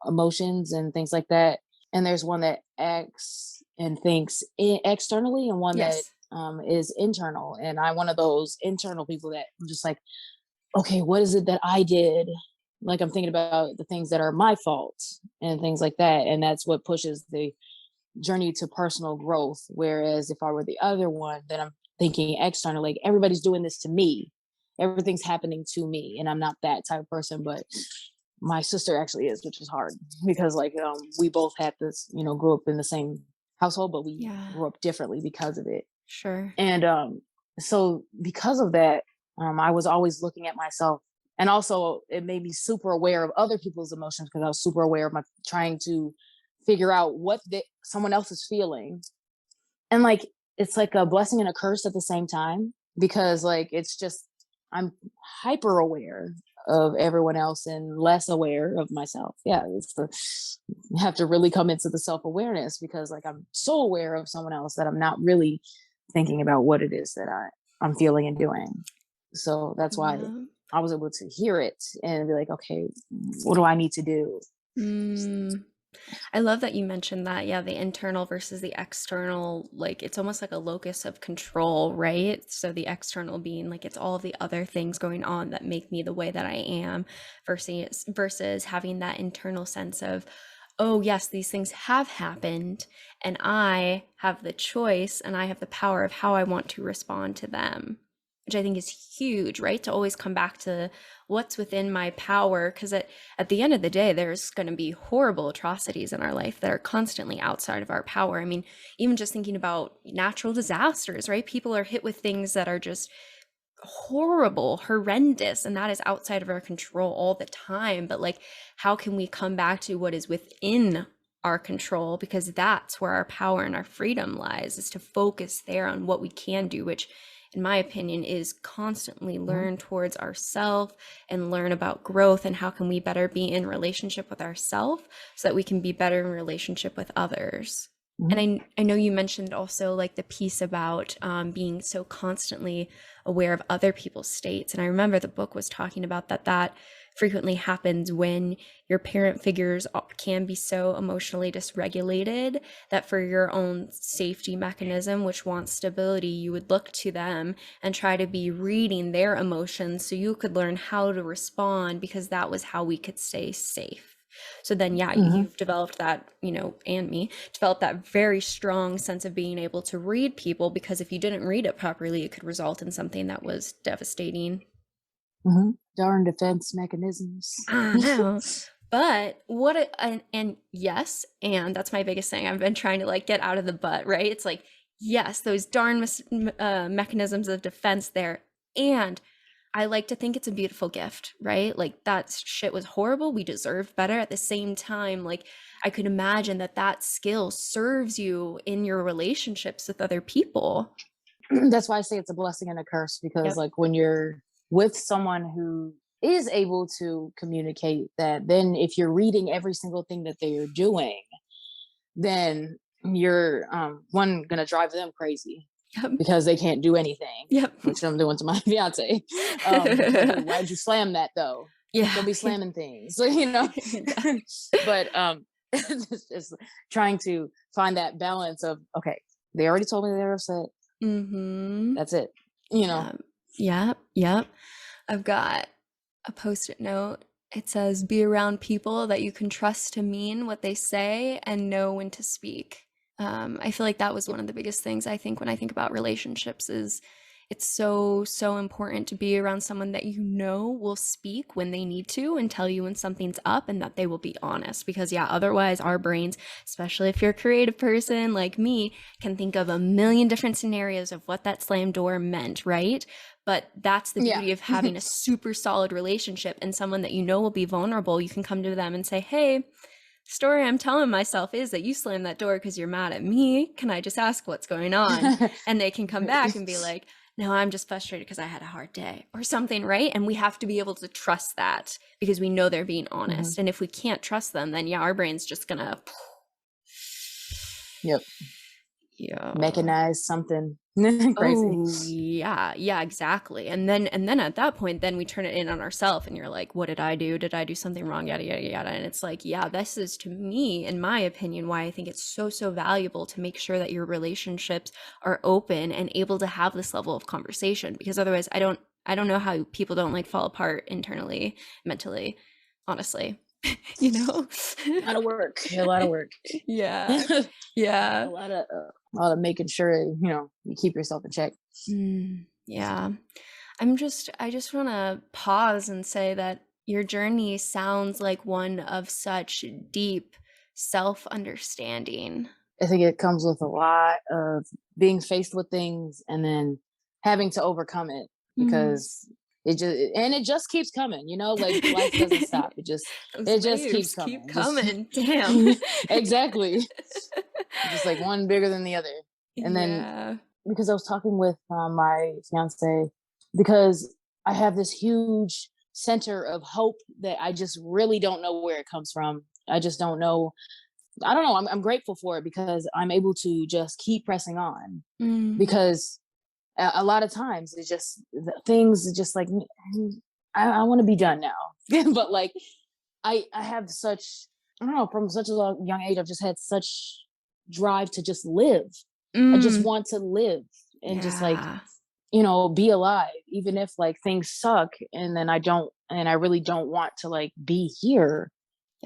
emotions and things like that. And there's one that acts and thinks externally, and one that Yes. is internal. And I'm one of those internal people that I'm just like, okay, what is it that I did? Like I'm thinking about the things that are my fault and things like that. And that's what pushes the journey to personal growth. Whereas if I were the other one, then I'm thinking external, like everybody's doing this to me. Everything's happening to me. And I'm not that type of person. But my sister actually is, which is hard because like we both had this, grew up in the same household, but we Yeah. grew up differently because of it. Sure. And so because of that, I was always looking at myself, and also it made me super aware of other people's emotions because I was super aware of my trying to figure out what someone else is feeling. And like it's like a blessing and a curse at the same time because like it's just I'm hyper aware of everyone else and less aware of myself. Yeah, it's the you have to really come into the self-awareness because like I'm so aware of someone else that I'm not really thinking about what it is that I'm feeling and doing. So that's why Yeah. I was able to hear it and be like, okay, what do I need to do? Mm. I love that you mentioned that. Yeah, the internal versus the external, like it's almost like a locus of control, right? So the external being like it's all of the other things going on that make me the way that I am versus having that internal sense of, oh yes, these things have happened and I have the choice and I have the power of how I want to respond to them, which I think is huge, right? To always come back to what's within my power. Because at the end of the day, there's going to be horrible atrocities in our life that are constantly outside of our power. I mean, even just thinking about natural disasters, right? People are hit with things that are just horrible, horrendous, and that is outside of our control all the time. But like, how can we come back to what is within our control? Because that's where our power and our freedom lies, is to focus there on what we can do, which in my opinion is constantly learn towards ourself and learn about growth and how can we better be in relationship with ourselves so that we can be better in relationship with others. Mhm. And I know you mentioned also like the piece about being so constantly aware of other people's states. And I remember the book was talking about that frequently happens when your parent figures can be so emotionally dysregulated that for your own safety mechanism, which wants stability, you would look to them and try to be reading their emotions so you could learn how to respond because that was how we could stay safe. So then, yeah, Mhm. you've developed that, and me developed that very strong sense of being able to read people because if you didn't read it properly, it could result in something that was devastating. Mhm. Darn defense mechanisms. I know. But and yes, and that's my biggest thing. I've been trying to like get out of the butt, right? It's like, yes, those darn mechanisms of defense there. And I like to think it's a beautiful gift, right? Like that shit was horrible. We deserved better. At the same time, like I could imagine that skill serves you in your relationships with other people. That's why I say it's a blessing and a curse because Yep. like when you're with someone who is able to communicate that, then if you're reading every single thing that they're doing, then you're one gonna drive them crazy Yep. because they can't do anything, Yep. which I'm doing to my fiance. Like, "Hey, why'd you slam that though? Yeah. Don't be slamming things." So, but it's trying to find that balance of okay, they already told me they're upset. Mm-hmm. That's it. You know. Yeah. Yep. Yep. I've got a post-it note. It says, be around people that you can trust to mean what they say and know when to speak. I feel like that was one of the biggest things I think when I think about relationships is it's so, so important to be around someone that you know will speak when they need to and tell you when something's up and that they will be honest. Because yeah, otherwise our brains, especially if you're a creative person like me, can think of a million different scenarios of what that slam door meant, right? But that's the Yeah. beauty of having a super solid relationship and someone that you know will be vulnerable. You can come to them and say, hey, story I'm telling myself is that you slammed that door because you're mad at me. Can I just ask what's going on? And they can come back and be like, no, I'm just frustrated because I had a hard day or something, right? And we have to be able to trust that because we know they're being honest. And if we can't trust them, then yeah, our brain's just gonna Yep. yeah. Mechanize something crazy. Oh, yeah, exactly. And then at that point, then we turn it in on ourselves and you're like, what did I do? Did I do something wrong? Yada, yada, yada. And it's like, yeah, this is to me, in my opinion, why I think it's so, so valuable to make sure that your relationships are open and able to have this level of conversation. Because otherwise I don't know how people don't like fall apart internally, mentally, honestly. You know? A lot of work. A lot of work. Yeah. Yeah. A lot of making sure you keep yourself in check. Yeah. I just want to pause and say that your journey sounds like one of such deep self-understanding. I think it comes with a lot of being faced with things and then having to overcome it, Mm. because it just keeps coming, like life doesn't stop. Those It just keeps waves keep coming. Just coming. Damn. exactly. Just like one bigger than the other. And then Yeah. because I was talking with my fiance, because I have this huge center of hope that I just really don't know where it comes from. I just don't know. I don't know. I'm grateful for it because I'm able to just keep pressing on, Mm. because a lot of times it's just things are just like, I want to be done now. But like, I have such, I don't know, from such a young age, I've just had such drive to just live. I just Mm. want to live and just like, Yeah. be alive, even if like things suck. And then I really don't want to like be here.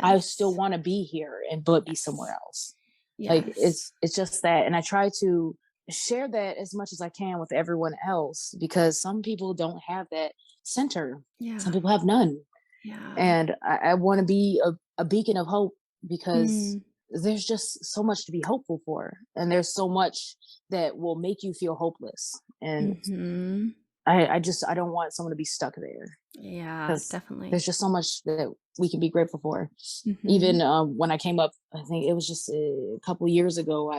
I still Yes. want to be here but be somewhere Yes. else. Like Yes. it's just that. And I try to share that as much as I can with everyone else, because some people don't have that center. Some Yeah. people have none. Yeah. And I want to be a beacon of hope, because Mm. there's just so much to be hopeful for. And there's so much that will make you feel hopeless. And Mm-hmm. I don't want someone to be stuck there, Yeah, because definitely. there's just so much that we can be grateful for. Mm-hmm. Even when I came up, I think it was just a couple years ago,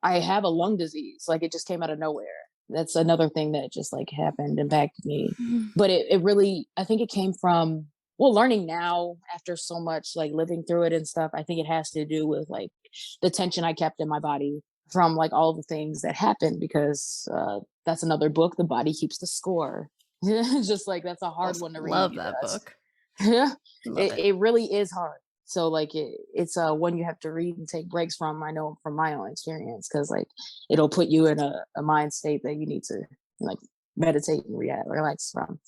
I have a lung disease. Like it just came out of nowhere. That's another thing that just like happened, impacted me. But it really, I think it came from, well, learning now after so much like living through it and stuff. I think it has to do with like the tension I kept in my body from like all the things that happened, because that's another book, The Body Keeps the Score. Just like that's a hard Also one to read, love that because book. yeah, Love it, it. it really is hard. So like it's one you have to read and take breaks from. I know from my own experience, because like it'll put you in a mind state that you need to like meditate and relax from.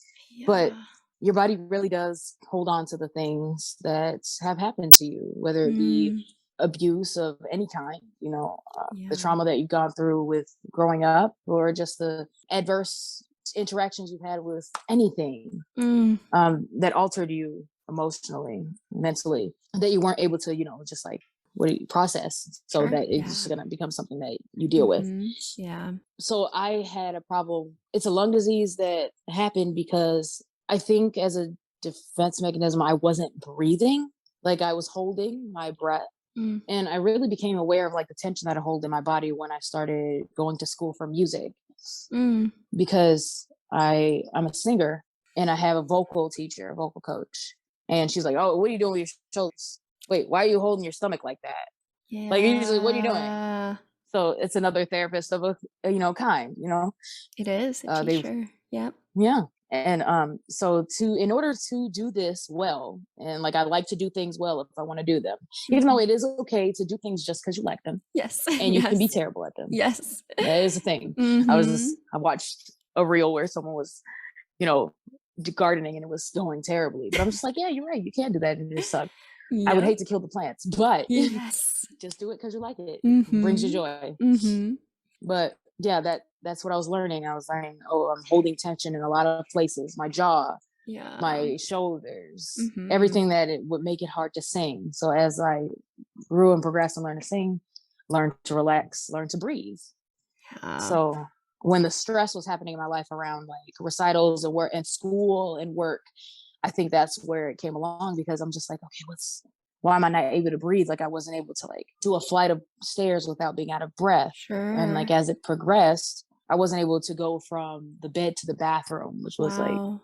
But Yeah. your body really does hold on to the things that have happened to you, whether it be Mm. abuse of any kind, the Yeah. trauma that you've gone through with growing up, or just the adverse interactions you've had with anything Mm. that altered you emotionally, mentally, that you weren't able to, just like what do you process, so Sure. that it's Yeah. just going to become something that you deal with. Mm-hmm. Yeah. So I had a problem. It's a lung disease that happened because I think as a defense mechanism, I wasn't breathing. Like I was holding my breath. Mm. And I really became aware of like the tension that I hold in my body when I started going to school for music, Mm. because I'm a singer and I have a vocal teacher, a vocal coach. And she's like, "Oh, what are you doing with your shoulders? Wait, why are you holding your stomach like that? Like usually, what are you doing?" Yeah. So it's another therapist of a kind, It is a they teacher. Yep. yeah. And so in order to do this well, and like I like to do things well if I want to do them, even though Mhm. it is okay to do things just because you like them, Yes. and you can be Yes. terrible at them. Yes. That is a thing. Mm-hmm. I watched a reel where someone was, you know, gardening and it was going terribly. But I'm just like, yeah, you're right. You can't do that and it just suck. I would Yep. hate to kill the plants, but Yes. just do it because you like it. It brings you Mm-hmm. joy. Mm-hmm. But yeah, that's what I was learning. I was learning, oh, I'm holding tension in a lot of places, my jaw, Yeah. my shoulders, Mm-hmm. everything that it would make it hard to sing. So as I grew and progressed and learned to sing, learned to relax, learned to breathe. Yeah. So when the stress was happening in my life around like recitals and work and school and work, I think that's where it came along, because I'm just like, okay, why am I not able to breathe? Like I wasn't able to like do a flight of stairs without being out of breath. And like Sure. as it progressed, I wasn't able to go from the bed to the bathroom, which was like Wow.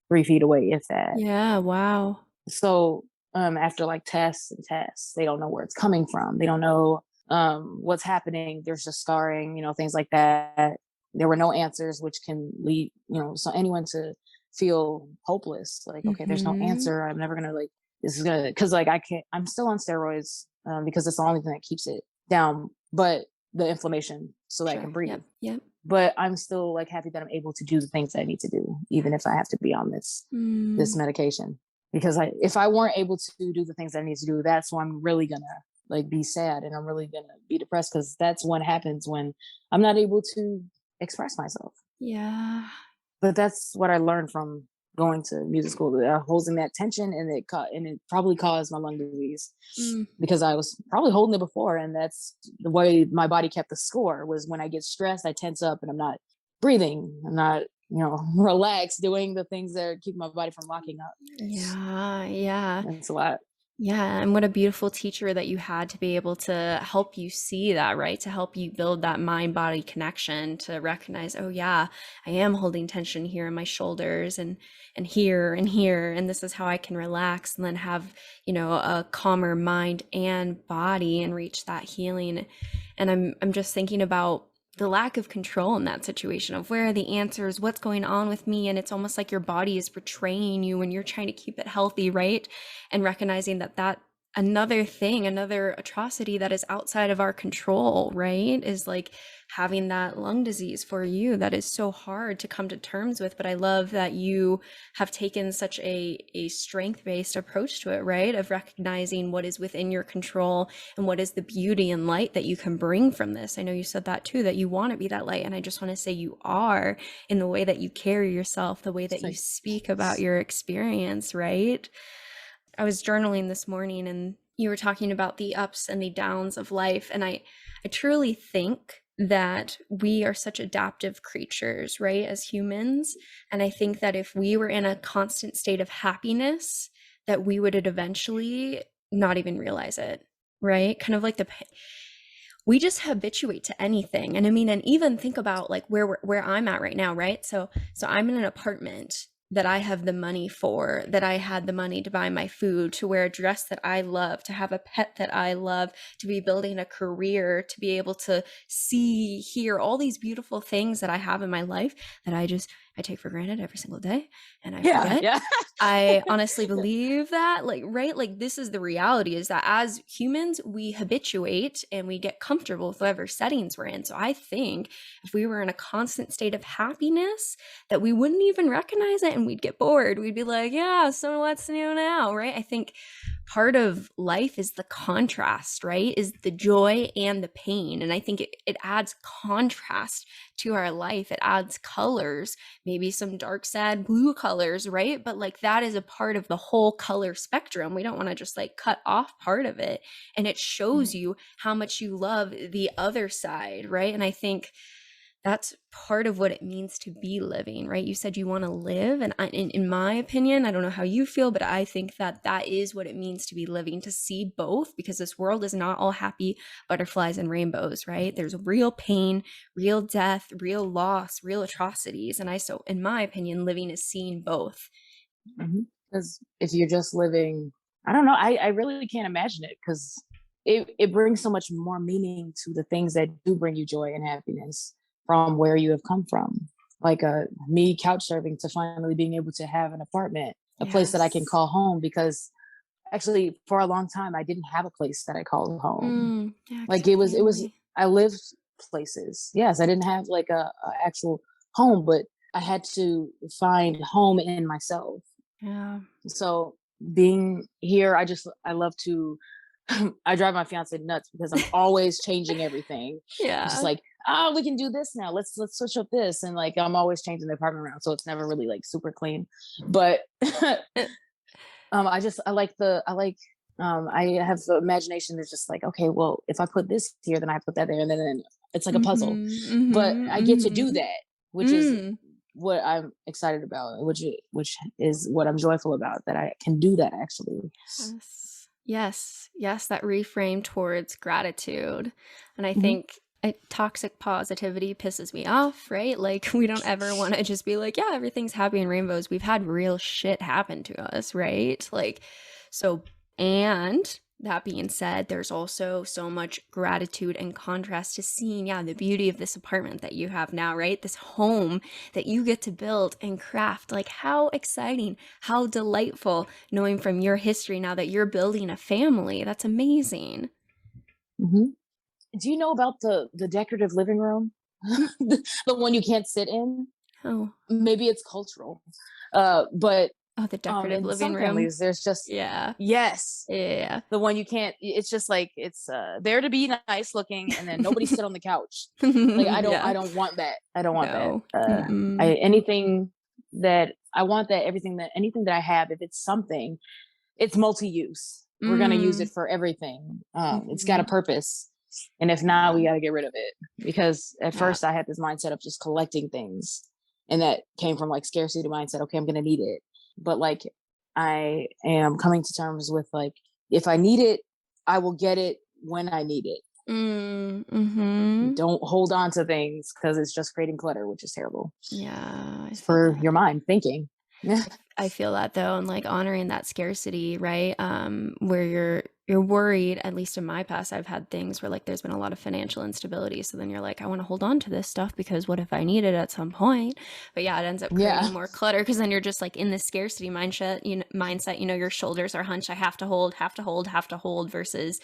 3 feet away, if that. Yeah. Wow. So after like tests and tests, they don't know where it's coming from. They don't know what's happening. There's just scarring, things like that. There were no answers, which can lead, so anyone to feel hopeless. Like, okay, there's no Mm-hmm. answer. I'm never gonna like this is gonna because like I can't. I'm still on steroids because it's the only thing that keeps it down. But the inflammation, so that I can Sure. breathe. Yep. Yep. But I'm still like happy that I'm able to do the things that I need to do, even if I have to be on this Mm. medication. Because if I weren't able to do the things I need to do, that's when I'm really gonna like be sad and I'm really gonna be depressed, because that's what happens when I'm not able to express myself. Yeah. But that's what I learned from going to music school, holding that tension, and it probably caused my lung disease Mm. because I was probably holding it before, and that's the way my body kept the score. Was when I get stressed, I tense up, and I'm not breathing, I'm not relaxed, doing the things that keep my body from locking up. Yeah, yeah. And it's a lot. Yeah, and what a beautiful teacher that you had to be able to help you see that, right? To help you build that mind-body connection, to recognize, oh yeah, I am holding tension here in my shoulders and here and here, and this is how I can relax and then have, a calmer mind and body and reach that healing. And I'm just thinking about the lack of control in that situation of where are the answers, what's going on with me, and it's almost like your body is betraying you when you're trying to keep it healthy, right? And recognizing that another atrocity that is outside of our control, right, is like having that lung disease for you that is so hard to come to terms with. But I love that you have taken such a strength-based approach to it, right, of recognizing what is within your control and what is the beauty and light that you can bring from this. I know you said that too, that you want to be that light, and I just want to say you are, in the way that you carry yourself, the way that you speak about your experience, right? I was journaling this morning and you were talking about the ups and the downs of life. And I truly think that we are such adaptive creatures, right, as humans. And I think that if we were in a constant state of happiness, that we would eventually not even realize it, right? Kind of like we just habituate to anything. And I mean, and even think about like where I'm at right now, right? So I'm in an apartment that I have the money for, that I had the money to buy my food, to wear a dress that I love, to have a pet that I love, to be building a career, to be able to see, hear all these beautiful things that I have in my life that I take for granted every single day, and I forget. Yeah. I honestly believe that, like, right? Like, this is the reality, is that as humans, we habituate and we get comfortable with whatever settings we're in. So I think if we were in a constant state of happiness, that we wouldn't even recognize it and we'd get bored. We'd be like, yeah, so what's new now, right? I think part of life is the contrast, right? Is the joy and the pain. And I think it adds contrast to our life. It adds colors, maybe some dark, sad blue colors, right? But like that is a part of the whole color spectrum. We don't want to just like cut off part of it. And it shows you how much you love the other side, right? And I think that's part of what it means to be living, right? You said you want to live. And in my opinion, I don't know how you feel, but I think that is what it means to be living, to see both, because this world is not all happy butterflies and rainbows, right? There's real pain, real death, real loss, real atrocities. And so in my opinion, living is seeing both. Because if you're just living, I don't know, I really can't imagine it, because it brings so much more meaning to the things that do bring you joy and happiness from where you have come from. Like me couch surfing to finally being able to have an apartment, a place that I can call home, because actually for a long time I didn't have a place that I called home. Like it was I lived places. Yes, I didn't have like a actual home, but I had to find home in myself. Yeah. So being here, I love to I drive my fiance nuts because I'm always changing everything. Yeah. Just like, oh, we can do this now. Let's switch up this. And like, I'm always changing the apartment around. So it's never really like super clean. But I have the imagination that's just like, okay, well, if I put this here, then I put that there. And then it's like a puzzle. But I get to do that, which is what I'm excited about, which is what I'm joyful about, that I can do that actually. Yes, that reframe towards gratitude. And I think toxic positivity pisses me off, right? Like we don't ever want to just be like, yeah, everything's happy and rainbows. We've had real shit happen to us, right? Like, so, and that being said, there's also so much gratitude and contrast to seeing, the beauty of this apartment that you have now, right? This home that you get to build and craft. Like how exciting, how delightful, knowing from your history now that you're building a family. That's amazing. Do you know about the decorative living room? The one you can't sit in? Oh. Maybe it's cultural. But the decorative living some room. Families, there's just yes, the one you can't. It's just like it's there to be nice looking, and then nobody sit on the couch. Like I don't want that. I don't want that. Anything that I want that anything that I have, if it's something, it's multi-use. We're gonna use it for everything. It's got a purpose. And if not, we got to get rid of it. Because at first I had this mindset of just collecting things. And that came from like scarcity mindset. Okay, I'm going to need it. But like, I am coming to terms with like, if I need it, I will get it when I need it. Don't hold on to things because it's just creating clutter, which is terrible. Yeah. For your mind thinking. Yeah. I feel that though, and like honoring that scarcity, right? Where you're worried, at least in my past, I've had things where like there's been a lot of financial instability. So then you're like, I want to hold on to this stuff because what if I need it at some point? But yeah, it ends up creating more clutter because then you're just like in the scarcity mindset, your shoulders are hunched. I have to hold versus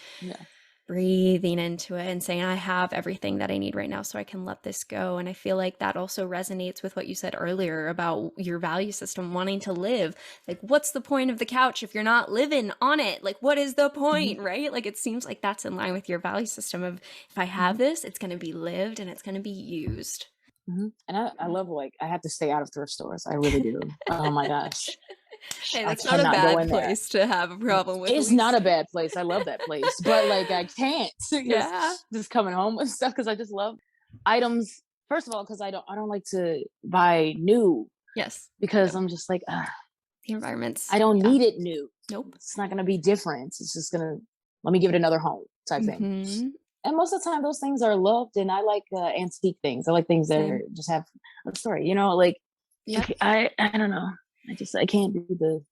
breathing into it and saying, I have everything that I need right now, so I can let this go. And I feel like that also resonates with what you said earlier about your value system, wanting to live. Like, what's the point of the couch if you're not living on it? Like, what is the point, right? Like, it seems like that's in line with your value system of, if I have this, it's going to be lived and it's going to be used. And I love, like, I have to stay out of thrift stores. I really do. Oh my gosh. Hey, that's not a bad place to have a problem with. It's not a bad place. I love that place, but like I can't just coming home with stuff because I just love items. First of all, because I don't like to buy new. Yes. Because I'm just like, the environment's. I don't need it new. Nope. It's not gonna be different. It's just gonna let me give it another home type thing. And most of the time, those things are loved, and I like antique things. I like things that just have a story. Like I don't know. I can't do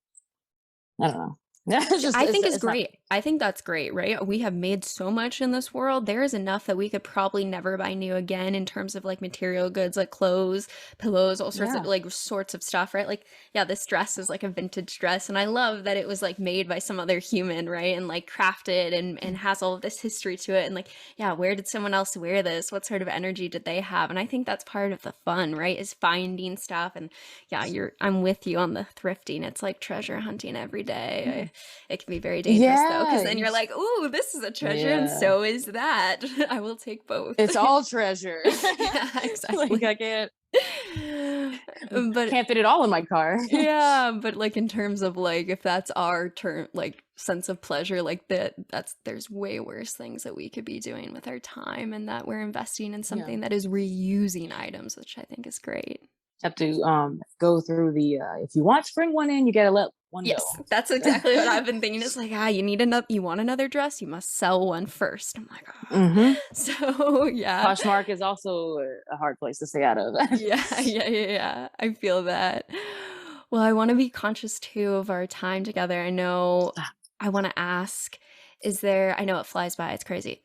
I don't know. I think it's great. I think that's great, right? We have made so much in this world. There is enough that we could probably never buy new again in terms of like material goods, like clothes, pillows, all sorts of stuff, right? Like, this dress is like a vintage dress. And I love that it was like made by some other human, right? And like crafted and has all of this history to it. And like, where did someone else wear this? What sort of energy did they have? And I think that's part of the fun, right? Is finding stuff. And I'm with you on the thrifting. It's like treasure hunting every day. It can be very dangerous though, because then you're like, ooh, this is a treasure and so is that. I will take both. It's all treasure. Exactly. Like I can't fit it all in my car. But like in terms of like, if that's our term, like sense of pleasure, like there's way worse things that we could be doing with our time, and that we're investing in something that is reusing items, which I think is great. Have to go through the if you want to bring one in, you gotta let one go. That's exactly what I've been thinking. It's like, you want another dress, you must sell one first. I'm like, So Poshmark is also a hard place to stay out of. Yeah. I feel that. Well, I want to be conscious too of our time together. I know I want to ask, I know it flies by, it's crazy.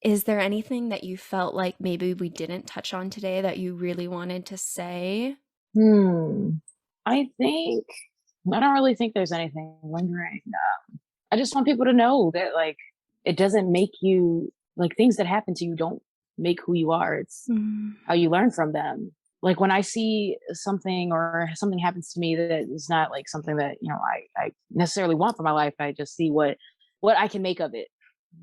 Is there anything that you felt like maybe we didn't touch on today that you really wanted to say? I don't really think there's anything lingering. I just want people to know that like it doesn't make you, like, things that happen to you don't make who you are. It's how you learn from them. Like when I see something or something happens to me that is not like something that I necessarily want for my life, I just see what I can make of it.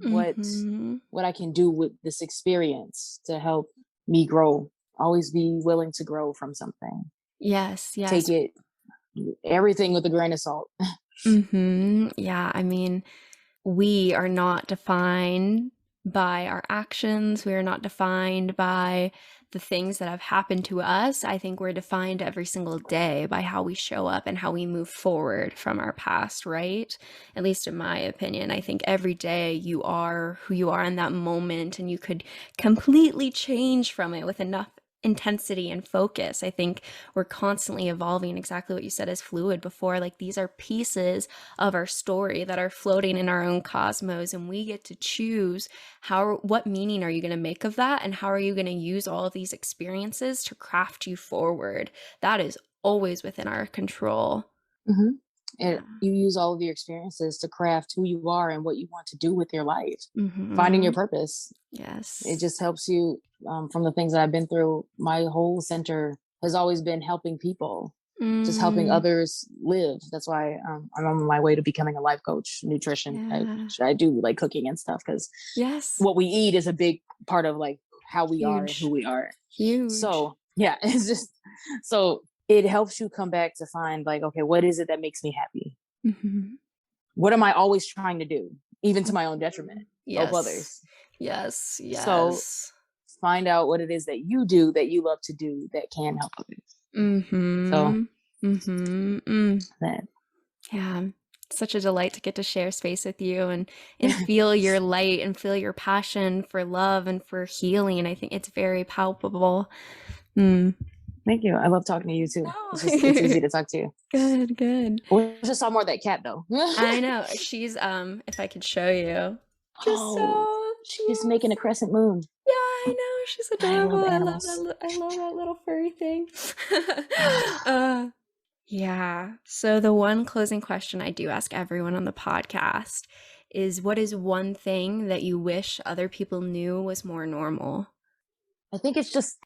What I can do with this experience to help me grow. Always be willing to grow from something. Yes. Take it, everything with a grain of salt. Yeah, I mean, we are not defined by our actions. We are not defined by the things that have happened to us. I think we're defined every single day by how we show up and how we move forward from our past, right? At least in my opinion, I think every day you are who you are in that moment, and you could completely change from it with enough intensity and focus. I think we're constantly evolving, exactly what you said is fluid before. Like, these are pieces of our story that are floating in our own cosmos, and we get to choose what meaning are you going to make of that, and how are you going to use all of these experiences to craft you forward. That is always within our control. And you use all of your experiences to craft who you are and what you want to do with your life. Finding your purpose. Yes. It just helps you. From the things that I've been through, my whole center has always been helping people, just helping others live. That's why I'm on my way to becoming a life coach, nutrition. I do like cooking and stuff, because what we eat is a big part of like how we are and who we are. Huge. So it's just so it helps you come back to find like, okay, what is it that makes me happy? Mm-hmm. What am I always trying to do, even to my own detriment of Yes. others? Yes. So Yes. find out what it is that you do that you love to do that can help others. So Mm-hmm. Mm-hmm. Mm. that Yeah. Such a delight to get to share space with you and feel your light and feel your passion for love and for healing. I think it's very palpable. Mm. thank you. I love talking to you too. Oh. It's easy to talk to you. Good, good. We just saw more of that cat though. I know. She's if I could show you. Just Oh, so she's making a crescent moon. yeah, I know. She's I adorable. love I love that. animals. I love that little furry thing. uh, yeah. So the one closing question I do ask everyone on the podcast is, what is one thing that you wish other people knew was more normal? I think it's just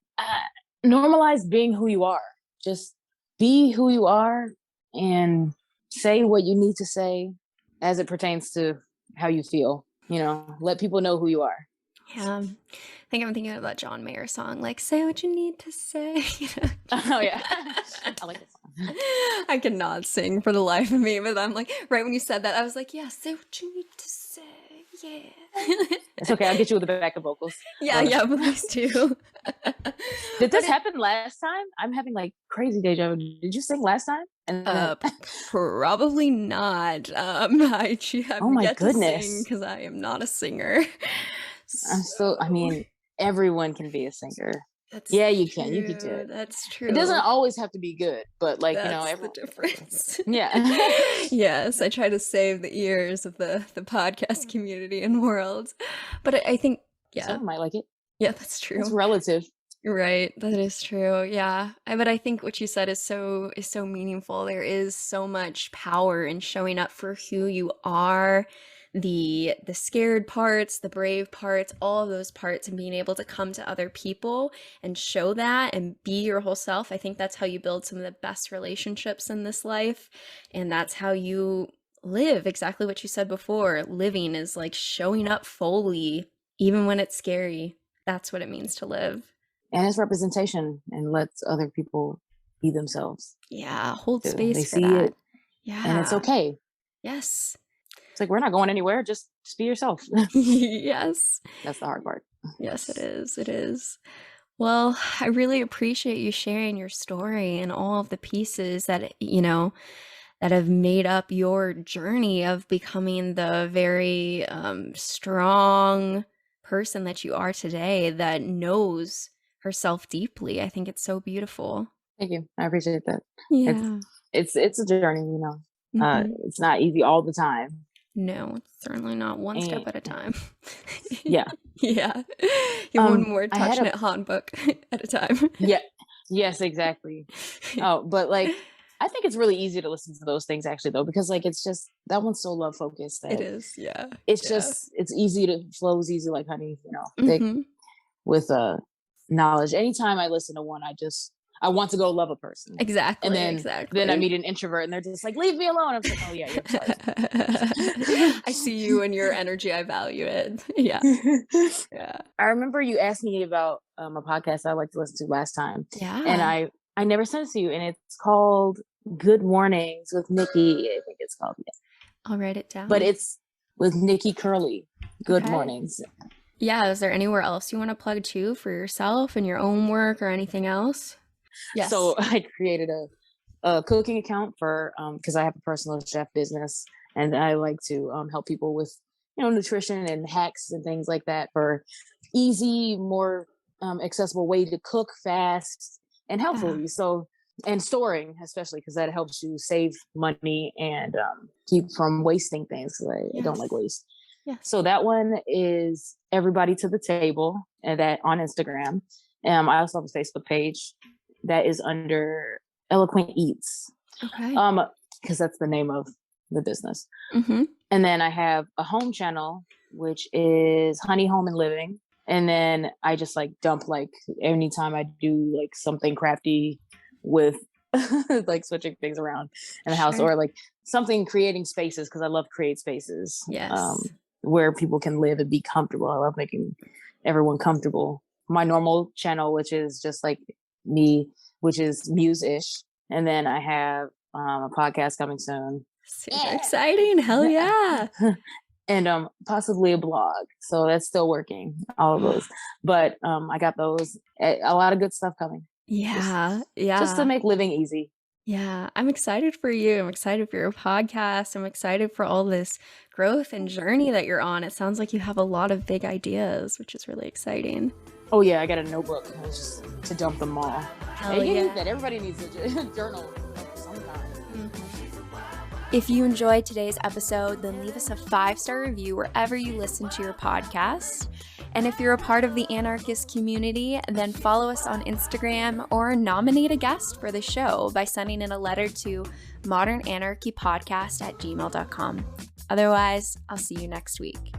normalize being who you are. Just be who you are and say what you need to say as it pertains to how you feel. You know, let people know who you are. Yeah. I think I'm thinking of that John Mayer song, like, say what you need to say. Oh yeah, I like this song. I cannot sing for the life of me, but I'm like, right when you said that, I was like, yeah, say what you need to say. Yeah. It's okay. I'll get you with the backup vocals. Yeah, yeah, please do. Did this happen last time? I'm having like crazy deja vu. Did you sing last time? And then, Probably not. I have oh my yet to sing goodness, because I am not a singer. I'm so. I mean, everyone can be a singer. That's Yeah, you can. You can do true. it. That's true. It doesn't always have to be good, but like you know, That's the everyone. difference. Yeah. Yes, I try to save the ears of the podcast community and world. But I think, yeah, Someone might like it. yeah, that's It's true. relative. Right, that is true. Yeah. But I think what you said is so meaningful. There is so much power in showing up for who you are, the scared parts, the brave parts, all of those parts, and being able to come to other people and show that and be your whole self. I think that's how you build some of the best relationships in this life, and that's how you live. Exactly what you said before. Living is like showing up fully even when it's scary. That's what it means to live. And it's representation and lets other people be themselves Yeah, hold too. space They for see that. it Yeah. and it's okay. Yes. It's like, we're not going anywhere. Just be yourself. Yes. That's the hard part. Yes, it is. It is. Well, I really appreciate you sharing your story and all of the pieces that, that have made up your journey of becoming the very strong person that you are today that knows herself deeply. I think it's so beautiful. Thank you. I appreciate that. Yeah. It's a journey, you know. Mhm. It's not easy all the time. No, it's certainly not one step And at a time. yeah. Yeah. You're one more I had touching it handbook at a time. yeah. Yes, exactly. Oh, but like I think it's really easy to listen to those things actually though, because like it's just that one's so love focused It that is, yeah. it's Yeah. just it's easy to flows easy like honey, you know, thick Mhm. with knowledge. Anytime I listen to one, I want to go love a person. Exactly, And then exactly. I meet an introvert and they're just like, leave me alone. I'm just like, oh yeah, you're sorry. I see you and your energy. I value it. Yeah. Yeah. I remember you asked me about a podcast I like to listen to last time. Yeah. And I never sent it to you. And it's called Good Mornings with Nikki. I think it's called. Yeah. I'll write it down. But it's with Nikki Curley. Good Okay. Mornings. Yeah. Is there anywhere else you want to plug to for yourself and your own work or anything else? Yes. So I created a cooking account for because I have a personal chef business and I like to help people with nutrition and hacks and things like that for easy, more accessible way to cook fast and healthily. So and storing especially because that helps you save money and keep from wasting things. I don't like waste. Yes. So that one is Everybody to the Table, and that on Instagram. I also have a Facebook page that is under Eloquent Eats. Okay. Because that's the name of the business. Mm-hmm. And then I have a home channel, which is Honey Home and Living. And then I just like dump like anytime I do like something crafty with like switching things around in the house or like something creating spaces because I love create spaces. Yes. Where people can live and be comfortable. I love making everyone comfortable. My normal channel, which is just like me, which is Muse-ish, And then I have a podcast coming soon. Super exciting. Hell yeah. And possibly a blog. So that's still working, all of those. But I got those, a lot of good stuff coming. Yeah. Just to make living easy. Yeah, I'm excited for you. I'm excited for your podcast. I'm excited for all this growth and journey that you're on. It sounds like you have a lot of big ideas, which is really exciting. Oh yeah, I got a notebook just to dump them all. Hell You yeah. need that. Everybody needs a journal of some kind. If you enjoyed today's episode, then leave us a 5-star review wherever you listen to your podcast. And if you're a part of the anarchist community, then follow us on Instagram or nominate a guest for the show by sending in a letter to modernanarchypodcast@gmail.com. Otherwise, I'll see you next week.